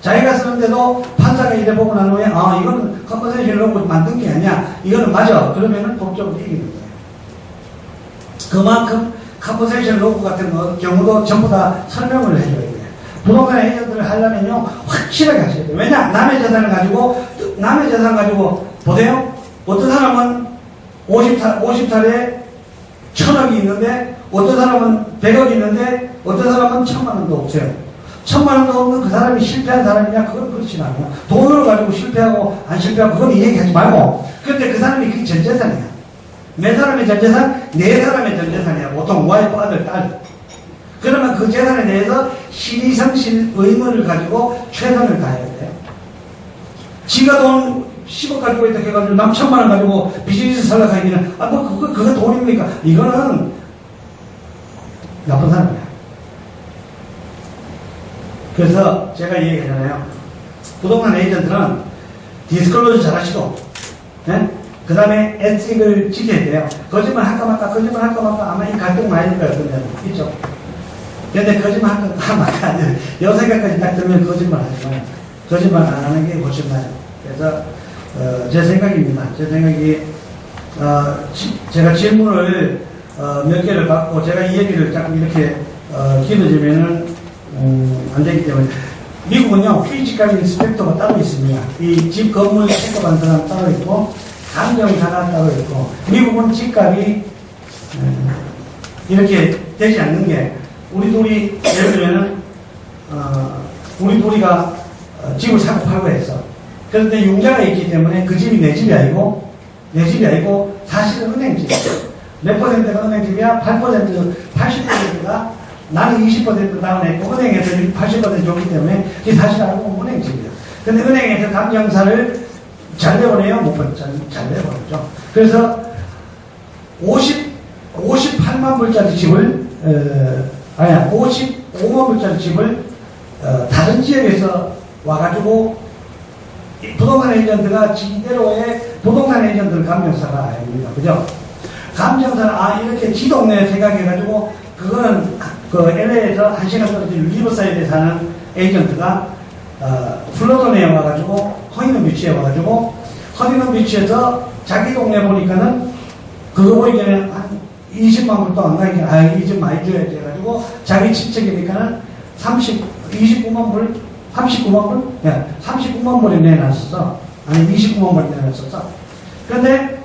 자기가 쓰는데도 판사가 이래 보고 난 후에 이거는 컨버세이션 로그 만든 게 아니야. 이거는 맞아. 그러면은 법적으로 이기는 거예요. 그만큼 컨버세이션 로그 같은 경우도 전부 다 설명을 해줘야 돼요. 부동산 에이전트를 하려면요, 확실하게 하셔야 돼요. 왜냐? 남의 재산 가지고, 보세요. 어떤 사람은 50살에 1,000억이 있는데, 어떤 사람은 100억이 있는데, 어떤 사람은 1,000만 원도 없어요. 1,000만 원도 없는 그 사람이 실패한 사람이냐? 그건 그렇지 않아요. 돈을 가지고 실패하고, 안 실패하고, 그건 얘기하지 말고. 그런데 그 사람이 그게 전 재산이야. 내 사람의 전 재산, 내 사람의 전 재산이야. 보통 와이프, 아들, 딸. 그러면 그 재산에 대해서 신의성실 의무를 가지고 최선을 다해야 돼요. 지가 돈 10억 가지고 있다 해가지고 남 1,000만 원 가지고 비즈니스 살려고 하기는 그거 돈입니까? 이거는 나쁜 사람이야. 그래서 제가 얘기하잖아요. 부동산 에이전트는 디스클로즈 잘 하시고, 그 다음에 에틱을 지켜야 돼요. 거짓말 할까 말까 아마 이 갈등 많이 될 거예요. 그러면 있죠. 근데 거짓말 하면 안 돼요. 요 생각까지 딱 들면 거짓말 하지 마요. 거짓말 안 하는 게 훨씬 나아요. 그래서, 제 생각입니다. 제 생각이, 제가 질문을, 몇 개를 받고 제가 이 얘기를 자꾸 이렇게, 길어지면은, 안 되기 때문에. 미국은요, 피지컬 인스펙터가 따로 있습니다. 이 집 건물 체크한 사람 따로 있고, 감정사가 따로 있고, 미국은 집값이, 이렇게 되지 않는 게, 우리 둘이, 예를 들면은, 우리 둘이가 집을 사고 팔고 했어. 그런데 융자가 있기 때문에 그 집이 내 집이 아니고, 내 집이 아니고 사실은 은행집이에요. 몇 퍼센트가 은행집이야? 8%, 80%가 나는 20% 다운했고 은행에서 80% 줬기 때문에 이 사실 알고 보면 은행집이에요. 근데 은행에서 감정사를 잘 내보내요? 못 보내죠. 잘 내보내죠. 그래서 58만 불짜리 집을, 55만 불짜리 집을, 다른 지역에서 와가지고, 부동산 에이전트가 지대로의 부동산 에이전트를 감정사가 아닙니다. 그죠? 감정사는, 이렇게 지 동네 생각해가지고, 그거는, LA에서 1시간 떨어진 리버사이드에 사는 에이전트가, 플로톤에 와가지고, 허니문 비치에 와가지고, 허니문 비치에서 자기 동네 보니까는, 그거 보이기에는 한 20만 불도 안 가니까, 이 집 많이 줘야지 해가지고, 자기 친척이니까는 29만 불? 39만 불? 예, 39만 불에 내놨었어. 아니, 29만 불에 내놨었어. 그런데,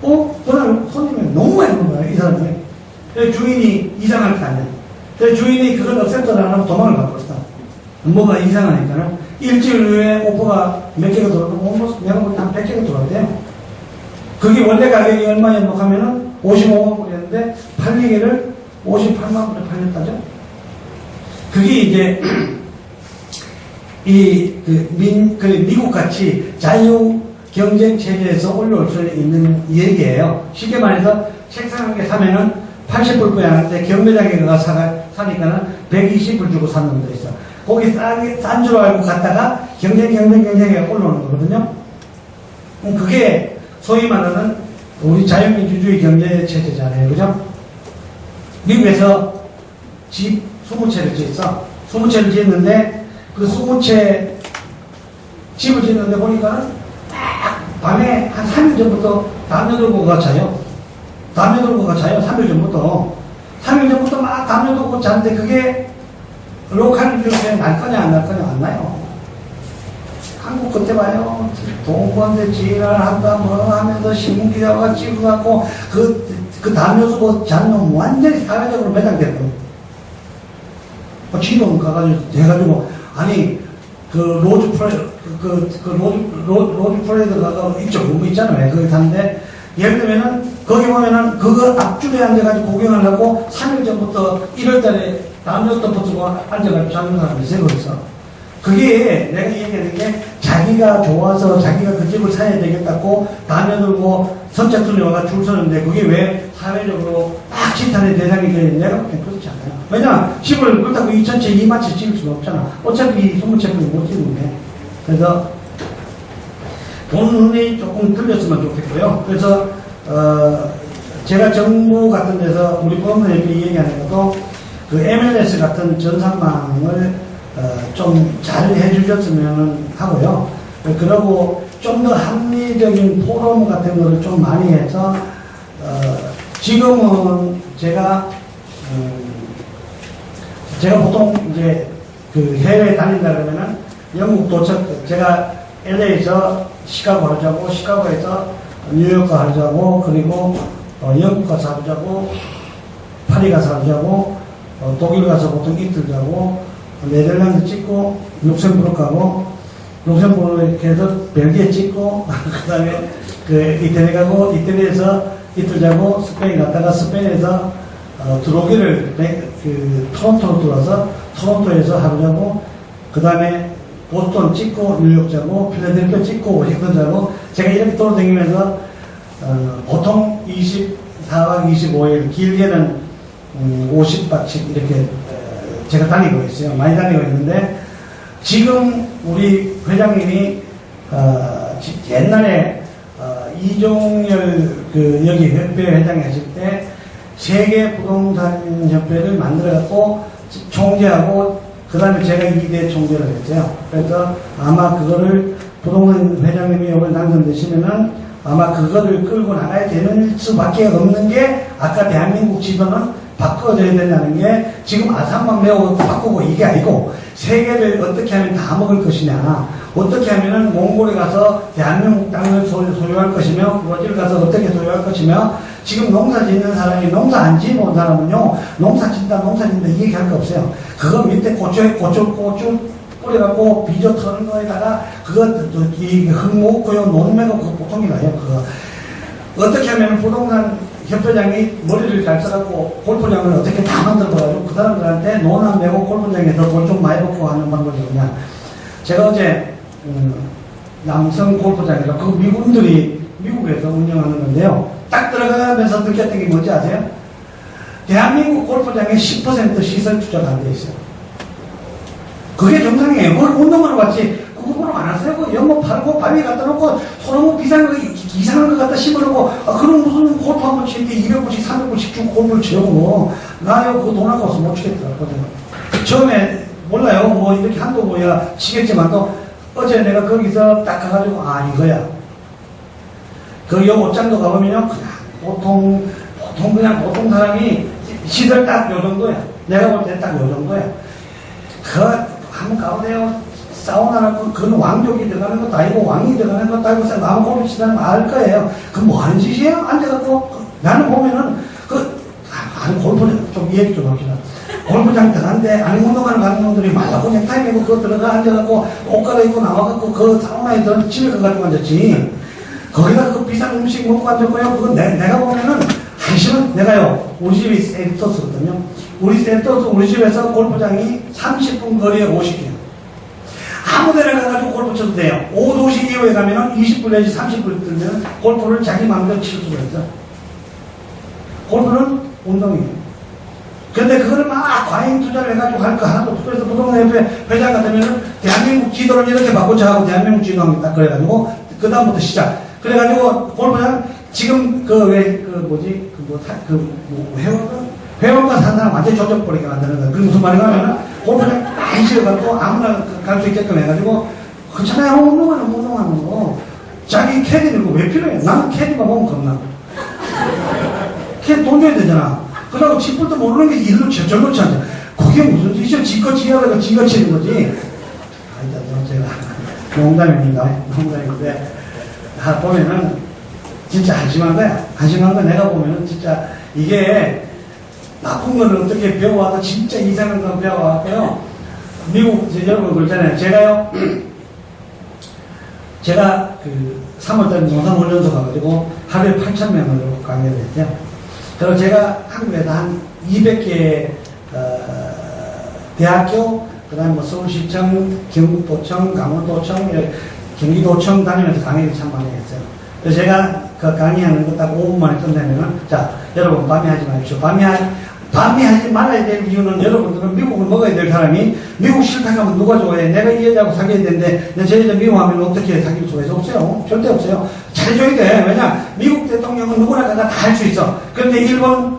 그날 손님이 너무 많이 오는 거야, 이 사람이. 주인이 이상할 게 아니야. 주인이 그걸 억셉트를 안 하고 도망을 가버렸어. 뭐가 이상하니까는. 일주일 후에 오퍼가 몇 개가 들어왔고, 내가 볼 때 한 100개가 들어왔대요. 그게 원래 가격이 얼마였노 하면은 55만 불이었는데, 팔리기를 58만 불에 팔렸다죠. 그게 이제, 미국 같이 자유 경쟁 체제에서 올라올 수 있는 얘기예요. 쉽게 말해서 책상 한 개 사면은 80불 하는데 경매장에 가서 사니까는 120불 주고 사는 놈도 있어. 거기 싼 줄 알고 갔다가 경쟁에 올라오는 거거든요. 그게 소위 말하는 우리 자유민주주의 경제 체제잖아요. 그죠? 미국에서 집 20채를 지었어. 20채를 지었는데 그 20채 집을 짓는데 보니까는 밤에 한 3일 전부터 담요 들고 자요. 담요 들고 자요. 3일 전부터. 3일 전부터 막 담요 들고 자는데 그게 로컬 뉴스에 날 거냐 안 날 거냐 안 나요. 한국 그때 봐요. 동권대 지랄한다 뭐 하면서 신문기자가 찍어갖고 그 담요 쓰고 자는 놈 완전히 사회적으로 매장됐거든요. 지금 가가지고 해가지고 아니 로즈 프레이드가 이쪽 건물 있잖아요. 거기 사는데 예를 들면은 거기 보면은 그거 앞줄에 앉아가지고 구경을 하고 3일 전부터 1월달에 담요도 붙이고 앉아가지고 자는 사람이 있어요. 거기서 그게 내가 얘기하는 게 자기가 좋아서 자기가 그 집을 사야 되겠다고 담요 들고 선착순이 와가 줄 서는데 그게 왜 사회적으로 딱 지탄의 대상이 되는 내가 볼 땐 그렇지 않아요. 왜냐 집을 그렇다고 2,000채 2만채 지을 수가 없잖아. 어차피 20채뿐이 못 지는데. 그래서 돈이 조금 들렸으면 좋겠고요. 그래서 제가 정부 같은 데서 우리 법무부 얘기하는 것도 그 MLS 같은 전산망을 좀 잘 해주셨으면 하고요. 그리고 좀 더 합리적인 포럼 같은 거를 좀 많이 해서 지금은 제가 보통 이제 그 해외에 다닌다 그러면은 영국 도착, 제가 LA에서 시카고 하자고, 시카고에서 뉴욕 하자고, 그리고 영국 가서 하자고, 파리 가서 하자고, 독일 가서 보통 이틀 자고, 네덜란드 찍고, 룩셈부르크 가고, 룩셈부르크에서 해서 벨기에 찍고, 그 다음에 이태리 가고, 이태리에서 이틀 자고, 스페인 갔다가 스페인에서 들어오기를 토론토로 들어와서 토론토에서 하루 자고, 그 다음에 보스턴 찍고, 뉴욕 자고, 필라델피아 찍고, 워싱턴 자고, 제가 이렇게 돌아다니면서 보통 24박 25일, 길게는 50박씩 이렇게 제가 다니고 있어요. 많이 다니고 있는데, 지금 우리 회장님이 옛날에 이종열 여기 협회 회장이 하실 때 세계 부동산 협회를 만들어갖고 총재하고 그 다음에 제가 2대 총재를 했어요. 그래서 아마 그거를 부동산 회장님이 이번에 당선되시면은 아마 그거를 끌고 나가야 되는 수밖에 없는 게 아까 대한민국 지도는 바꿔줘야 된다는 게 지금 아산만 메고 바꾸고 이게 아니고 세계를 어떻게 하면 다 먹을 것이냐, 어떻게 하면은 몽골에 가서 대한민국 땅을 소유할 것이며 브라질 가서 어떻게 소유할 것이며 지금 농사 짓는 사람이 농사 안 짓는 사람은요 농사 짓다 이 얘기할 거 없어요. 그거 밑에 고추 뿌려갖고 비저 터는 거에다가 이 흙 고요 논매가 그 보통이 나요. 그거 어떻게 하면 부동산 협회장이 머리를 잘 써갖고 골프장을 어떻게 다 만들어가지고 그 사람들한테 논 안 매고 골프장에 더 돈 좀 많이 받고 하는 방법이 뭐냐. 제가 어제 남성 골프장이라 그 미군들이 미국에서 운영하는 건데요. 딱 들어가면서 느꼈던 게 뭔지 아세요? 대한민국 골프장에 10% 시설 투자가 안 돼 있어요. 그게 정상이에요. 그걸 운동하러 갔지. 그거 보러 안 왔어요. 그 연못 팔고 바위 갖다 놓고 소나무 비싼 거 이상한 거 갖다 심어놓고 그럼 무슨 골프 한 번 칠 때 200불씩 300불씩 주고 골프를 치려고 나요. 그거 돈 아까워서 못 치겠더라고요. 처음에 몰라요. 뭐 이렇게 한도 뭐야 치겠지만도 어제 내가 거기서 딱 가가지고 이거야. 그 옷장도 가보면요. 그냥 보통 사람이 시설 딱 요 정도야. 내가 볼 때 딱 요 정도야. 한번 가보세요. 사우나라고 그건 왕족이 들어가는 것도 아니고 왕이 들어가는 것도 아니고 나무 골프 치다는 거 알 거예요. 그 뭐 하는 짓이에요? 앉아갖고 나는 보면은 골프는 좀 얘기 좀 합시다. 골프장 들어갔는데 아는 운동하는 가는 놈들이 말라고 넥타이 메고 그거 들어가 앉아갖고 옷 갈아입고 나와갖고 그 사우나에 들어 집에 가가지고 앉았지. 거기다 그 비싼 음식 먹고 앉았고요. 그건 내가 보면은 한시는 내가요 우리 집이 센터스거든요. 우리 집에서 골프장이 30분 거리에 50개요. 아무 데나 가가지고 골프 쳐도 돼요. 오후 2시 이후에 가면은 20분 내지 30분 들면 골프를 자기 마음대로 칠 수가 있어. 골프는 운동이에요. 근데 그거를 막 과잉 투자를 해가지고 할 거 하나도 없어. 그래서 부동산협회 회장 같으면은 대한민국 지도를 이렇게 바꾸자 하고 대한민국 지도 합니다. 그래가지고 그다음부터 시작. 그래가지고 골프장 지금 회원권 산 사람 완전히 조져버리게 만드는 거야. 그게 무슨 말인가 하면은 골프장 많이 지어갖고 아무나 갈 수 있게끔 해가지고 그렇잖아요. 운동하는 거. 자기 캐디 들고 왜 필요해? 나는 캐디만 보면 겁나. 캐디 돈 줘야 되잖아. 그러고 칠불도 모르는 게 일로 저절로 치잖아. 그게 무슨 짓이야? 지껏 지어라고 지껏 치는 거지. 아니다, 제가 농담입니다. 농담인데 보면은 진짜 한심한 거야. 한심한 거 내가 보면은 진짜 이게 나쁜 거를 어떻게 배워와도 진짜 이상한 거 배워왔고요. 미국 여러분 그렇잖아요. 제가 그 3월달 농산훈련소 가가지고 하루에 8,000명을 강의를 했죠. 그리고 제가 한국에서 한 200개 대학교, 그 다음에 뭐 서울시청, 경북도청, 강원도청, 경기도청 다니면서 강의를 참 많이 했어요. 그래서 제가 그 강의하는 거 딱 5분 만에 끝내면은, 자, 여러분, 밤에 하지 마십시오. 밤에 하지 말아야 될 이유는 여러분들은 미국을 먹어야 될 사람이 미국 실패하면 누가 좋아해? 내가 이 여자하고 사귀어야 되는데, 내 저 여자 미워하면 어떻게 사귈 수가 있어? 없어요. 절대 없어요. 잘해줘야 돼. 왜냐? 미국 대통령은 누구나 다 할 수 있어. 그런데 일본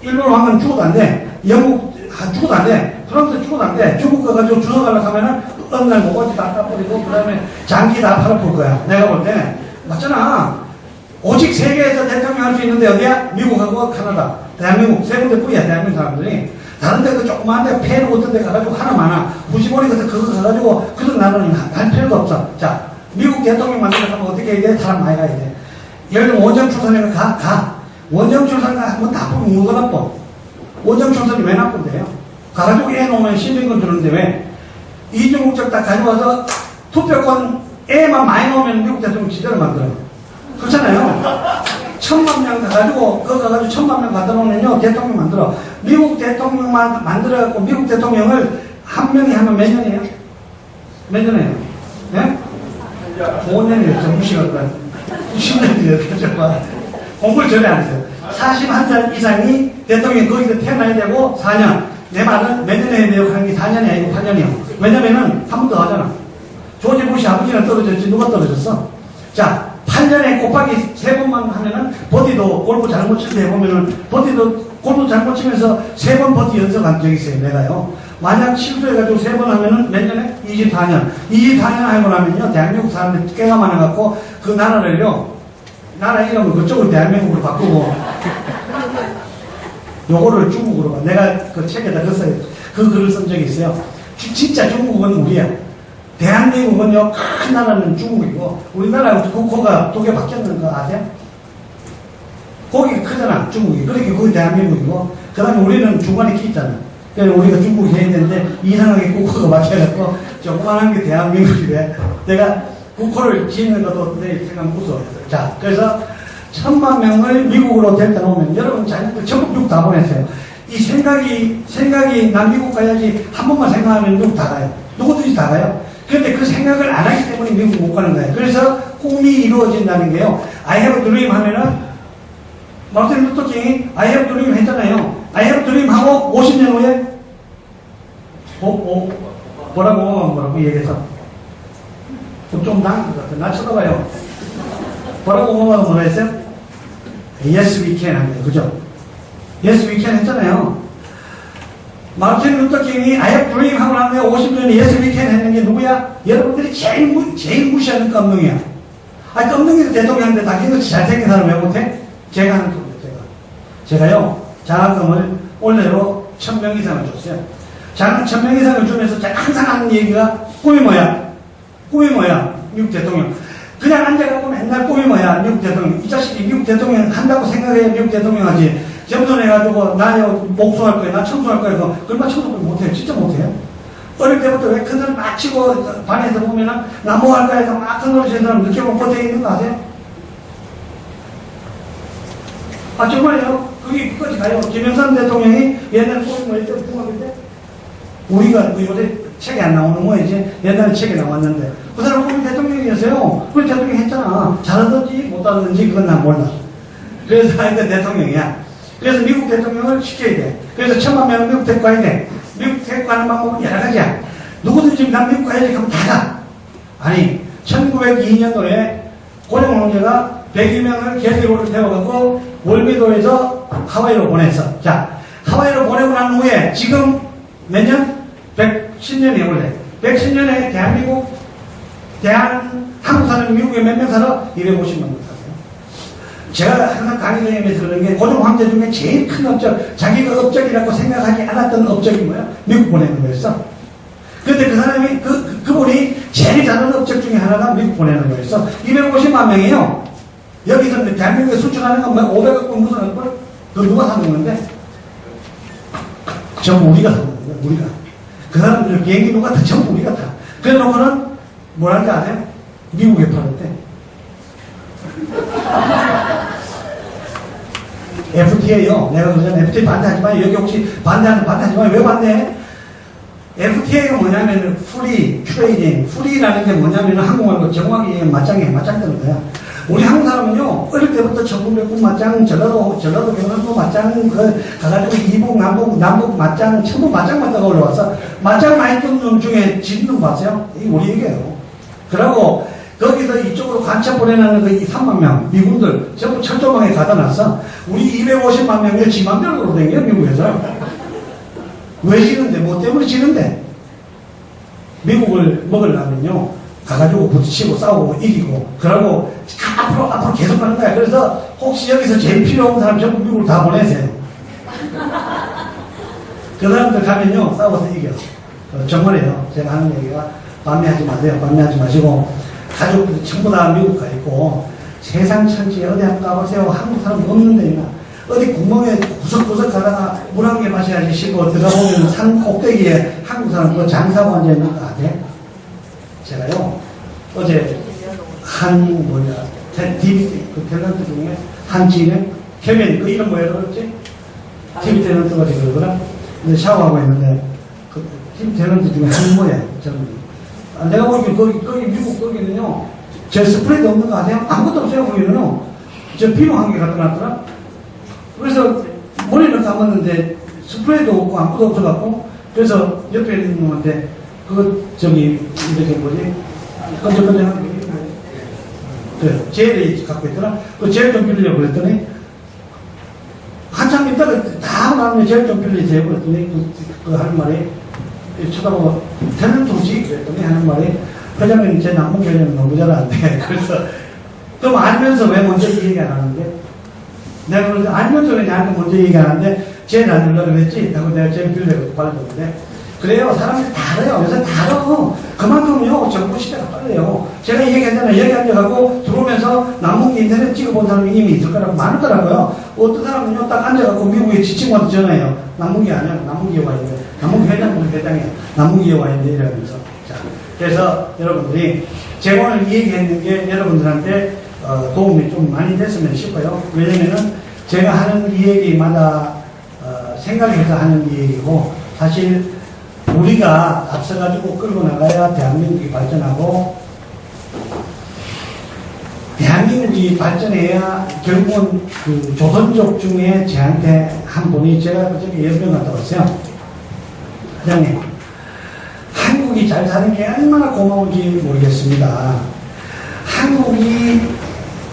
하면 죽어도 안 돼. 영국 죽어도 안 돼. 프랑스 죽어도 안 돼. 중국 가가지고 주워가려고 하면은 어느 날 목걸이 다 따버리고, 그 다음에 장기 다 팔아볼 거야. 내가 볼 때. 맞잖아. 오직 세계에서 대통령 할 수 있는데 어디야? 미국하고 카나다. 대한민국 세 군데 뿐이야. 대한민국 사람들이. 다른 데 그 조그만 데 페루 같은 데 가가지고 하나 많아. 후지모니 같은 그거 가가지고 그런 나라는 할 필요도 없어. 자, 미국 대통령 만들려면 어떻게 해야 돼? 사람 많이 가야 돼. 예를 들면 원정 출산에 가. 원정 출산 가면 나쁘면 누가 나빠? 원정 출산이 왜 나쁜데요? 가가지고 애 놓으면 시민권 주는데 왜? 이중국적 딱 가져와서 투표권 애만 많이 놓으면 미국 대통령 지대로 만들어요. 그렇잖아요. 1,000만 명 가가지고, 그거 가가지고 1,000만 명 갖다 놓으면요, 대통령 만들어. 미국 대통령만 만들어갖고, 미국 대통령을 한 명이 하면 몇 년이에요? 몇 년이에요? 예? 5년이에요. 좀 무시할 거야. 10년이에요. 공부를 전혀 안 했어요. 41살 이상이 대통령이 거기서 태어나야 되고, 4년. 내 말은 몇 년에 해야 돼요? 하는 게 4년이 아니고 8년이요. 왜냐면은, 한 번 더 하잖아. 조지 부시 아버지는 떨어졌지, 누가 떨어졌어? 자, 8년에 곱하기 3번만 하면은, 버디도 골프 잘못 칠 때 해보면은, 버디도 골프 잘못 치면서 3번 버디 연습한 적이 있어요, 내가요. 만약 실수해가지고 3번 하면은 몇 년에? 24년. 24년 하고 나면요, 대한민국 사람들이 꽤가 많아갖고, 그 나라를요, 나라 이름을 그쪽을 대한민국으로 바꾸고, 요거를 중국으로 가. 내가 그 책에다 그 글을 쓴 적이 있어요. 진짜 중국은 우리야. 대한민국은요, 큰 나라는 중국이고, 우리나라 국호가 두 개 바뀌었는 거 아세요? 거기 크잖아, 중국이. 그러니까 그게 대한민국이고, 그 다음에 우리는 중간에 키 있잖아. 그래서 우리가 중국이 해야 되는데 이상하게 국호가 막혀갖고 조그만한 게 대한민국이래. 내가 국호를 짓는 것도 내 생각 무서워했어요. 자, 그래서 1000만 명을 미국으로 데려다 놓으면 여러분 자녀들 전부 미국 다 보냈어요. 이 생각이 난 미국 가야지 한 번만 생각하면 미국 다 가요. 누구든지 다 가요. 그런데 그 생각을 안 하기 때문에 미국 못 가는 거예요. 그래서 꿈이 이루어진다는 게요. I have a dream 하면은 마르틴 루터 킹이 I have a dream 했잖아요. I have a dream 하고 50년 후에 뭐라고 얘기해서 좀 나은 것 같아. 나 쳐다봐요. 뭐라고 뭐라 했어요? Yes we can 합니다. 그죠? Yes we can 했잖아요. 마르틴 루터 킹이 I have a dream 하고 나면 50년에 Yes we can 했는 게 누구야? 여러분들이 제일 무시하는 깜능이야. 아니 깜능이도 대통령인데 당신같이 잘생긴 사람 왜 못해? 제가 하는 겁니다. 제가요 장학금을 올해로 1000명 이상을 줬어요. 장학금 1000명 이상을 주면서 제가 항상 하는 얘기가 꿈이 뭐야? 꿈이 뭐야? 미국 대통령. 그냥 앉아갖고 맨날 꿈이 뭐야? 미국 대통령. 이 자식이 미국 대통령 한다고 생각해야 미국 대통령 하지. 점선해가지고 나 복수할 거야, 나 청소할 거야. 그러면 청소를 못해요. 진짜 못해요. 어릴 때부터 왜 큰 소리 막 치고 반에서 보면은 나 뭐 할 거야 해서 막 큰 소리 치는 사람 늦게 못 버텨 있는 거 아세요? 아 정말요? 그게 끝까지 가요. 김영삼 대통령이 옛날에 꿈이 뭐였죠? 중학교 때? 우리가 요새 책에 안 나오는 거 이제 옛날에 책에 나왔는데 그 사람 꿈이 대통령이었어요. 그 대통령 했잖아. 잘하든지 못하든지 그건 난 몰라. 그래서 하여튼 대통령이야. 그래서 미국 대통령을 시켜야 돼. 그래서 1000만 명은 미국 데리고 가야 돼. 미국 데리고 가는 방법은 여러 가지야. 누구든지 난 미국 가야지 하면 다 가. 아니 1902년도에 고종 황제가 100여명을 계획으로 태워갖고 월미도에서 하와이로 보냈어. 자, 하와이로 보내고 난 후에 지금 몇 년? 110년이에요, 원래. 110년에 한국 사람이 미국에 몇 명 살아? 250만 명 살아요. 제가 항상 강의장님에서 그러는 게 고종 황제 중에 제일 큰 업적, 자기가 업적이라고 생각하지 않았던 업적이 뭐야? 미국 보내는 거였어. 그런데 그 사람이, 그분이 제일 잘하는 업적 중에 하나가 미국 보내는 거였어. 250만 명이에요. 여기서 대한민국에 수출하는 건 500억 무슨 할 걸? 그거 누가 사는 건데? 전부 우리가 사는 거야, 우리가. 그 사람들 비행기 누가 타? 전부 우리가 타. 그래 놓고는 뭐라는지 아세요? 미국에 팔았대. FTA요. 내가 그러잖아. FTA 반대하지 마. 여기 혹시 반대하지 마. 왜 반대해? FTA가 뭐냐면 프리 트레이딩, 프리라는 게 뭐냐면 한국말로 정확히 맞짱뜨는 거야. 우리 한국 사람은요 어릴 때부터 전북 맞짱, 전라도 경상도 맞짱, 가가지고 이북 남북 맞짱, 전부 맞짱만 떠가 올라와서 맞짱 많이 뜬 놈 중에 지는 거 봤어요? 이게 우리 얘기예요. 그러고 거기서 이쪽으로 관차 보내는 그 3만 명 미군들 전부 철조망에 가다 놨어. 우리 250만 명을 지맘대로 댕겨 미국에서. 왜 지는데? 뭐 때문에 지는데? 미국을 먹으려면요 가가지고 부딪히고 싸우고 이기고 그러고 앞으로 계속 가는 거야. 그래서 혹시 여기서 제일 필요 없는 사람 전부 미국으로 다 보내세요. 그 사람들 가면요 싸워서 이겨. 정말이에요. 제가 하는 얘기가 반매하지 마세요. 반매하지 마시고 가족들 전부 다 미국 가 있고 세상 천지에 어디 한번 가보세요. 한국 사람 없는 데 있나? 어디 구멍에 구석구석 가다가 물 한 개 마셔야지 싶어 들어가보면 산 꼭대기에 한국 사람 그거 장사하고 앉아있는 거 아세요? 제가요 어제 TV 그 탤런트 중에 한 지인의 케빈 그 이름 뭐예요 그랬지? TV 탤런트가 지금 그러더라. 근데 샤워하고 있는데 그 TV 탤런트 중에 한 뭐야 저는 내가 보기엔 거기 미국 거기는요 제 스프레이도 없는 거 아세요? 아무것도 없어요. 거기는요 저 비누 한 개 갖다 놨더라. 그래서 머리를 감았는데 스프레이도 없고 아무것도 없어갖고 그래서 옆에 있는 놈한테 이렇게 뭐지 끈적끈적한 게 그 젤이 갖고 있더라. 그 젤 좀 빌리려고 그랬더니 한참 있다가 다 나오면 젤 좀 빌리세요 그랬더니 그 하는 말이 쳐다보고 탤런트지 그랬더니 하는 말이 회장님 제 남북 개념 너무 잘 안 돼. 그래서 그럼 알면서 왜 먼저 얘기 안 하는데? 내가 그래서 알면서 왜 나한테 먼저 얘기 안 하는데 쟤 나눌라 그랬지? 하고 내가 쟤 빌려고 발랐는데 그래요. 사람들이 다 알아요. 요새 다 알아. 그만큼요 정부 시대가 빨라요. 제가 얘기했잖아요. 여기 앉아갖고 들어오면서 남북 인터넷 찍어본 사람이 이미 있을 거라고 많더라고요. 어떤 사람은요 딱 앉아갖고 미국에 지친구한테 전화해요. 남북이 아니야. 남북이 와야 돼. 남북 회장 무슨 회장이야. 남북이에 와 있는데 이러면서. 자, 그래서 여러분들이 제가 오늘 이 얘기했는 게 여러분들한테 도움이 좀 많이 됐으면 싶어요. 왜냐면은 제가 하는 이 얘기마다 생각해서 하는 이 얘기고, 사실 우리가 앞서가지고 끌고 나가야 대한민국이 발전하고, 대한민국이 발전해야 결국은 그 조선족 중에 저한테 한 분이, 제가 그저께 연병 갔다 왔어요. 회장님, 한국이 잘 사는 게 얼마나 고마운지 모르겠습니다. 한국이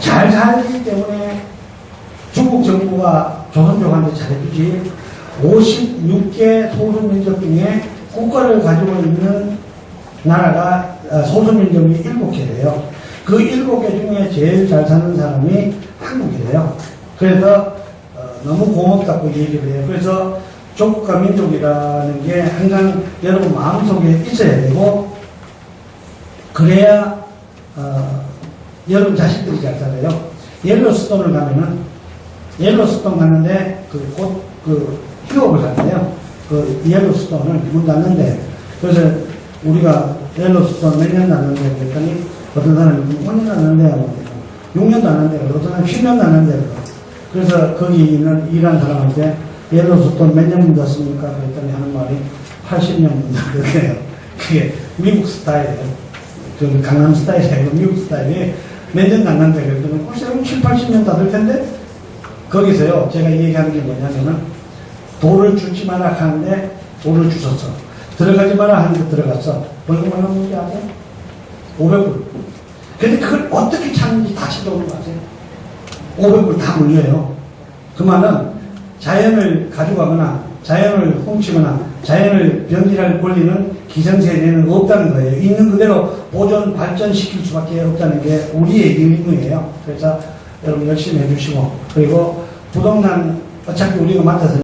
잘 살기 때문에 중국 정부가 조선족한테 잘해주지, 56개 소수민족 중에 국가를 가지고 있는 나라가 소수민족이 7개래요. 그 7개 중에 제일 잘 사는 사람이 한국이래요. 그래서 너무 고맙다고 얘기를 해요. 그래서 조국과 민족이라는 게 항상 여러분 마음속에 있어야 되고, 그래야 여러분 자식들이 잘 살아요. 옐로스톤을 가면은, 옐로스톤 가는데 그 휴업을 하는데요. 그 옐로스톤을 문 닫는데, 그래서 우리가 옐로스톤 몇 년 닫는데 그랬더니 어떤 사람이 5년 닫는데 6년 닫는데 어떤 사람이 10년 닫는데, 그래서 거기 있는 일하는 사람한테 옐로스톤 몇 년 문 닫습니까? 그랬더니 하는 말이 80년 문 닫는데요. 그게 미국 스타일이에요. 그 강남 스타일이 아니고 미국 스타일이 몇 년 닫는데 그랬더니 글쎄 7, 80년 닫을 텐데, 거기서요 제가 얘기하는 게 뭐냐면은 돌을 주지 마라 하는데 돌을 주셨어. 들어가지 마라 하는데 들어갔어. 벌금 얼마 문제 아세요? 500불. 근데 그걸 어떻게 찾는지 다 찾아오는 거 아세요? 500불 다 물려요. 그 말은 자연을 가져가거나 자연을 훔치거나 자연을 변질할 권리는 기성세대는 없다는 거예요. 있는 그대로 보존, 발전시킬 수밖에 없다는 게 우리의 의무예요. 그래서 여러분 열심히 해주시고, 그리고 부동산 어차피 우리가 맡아서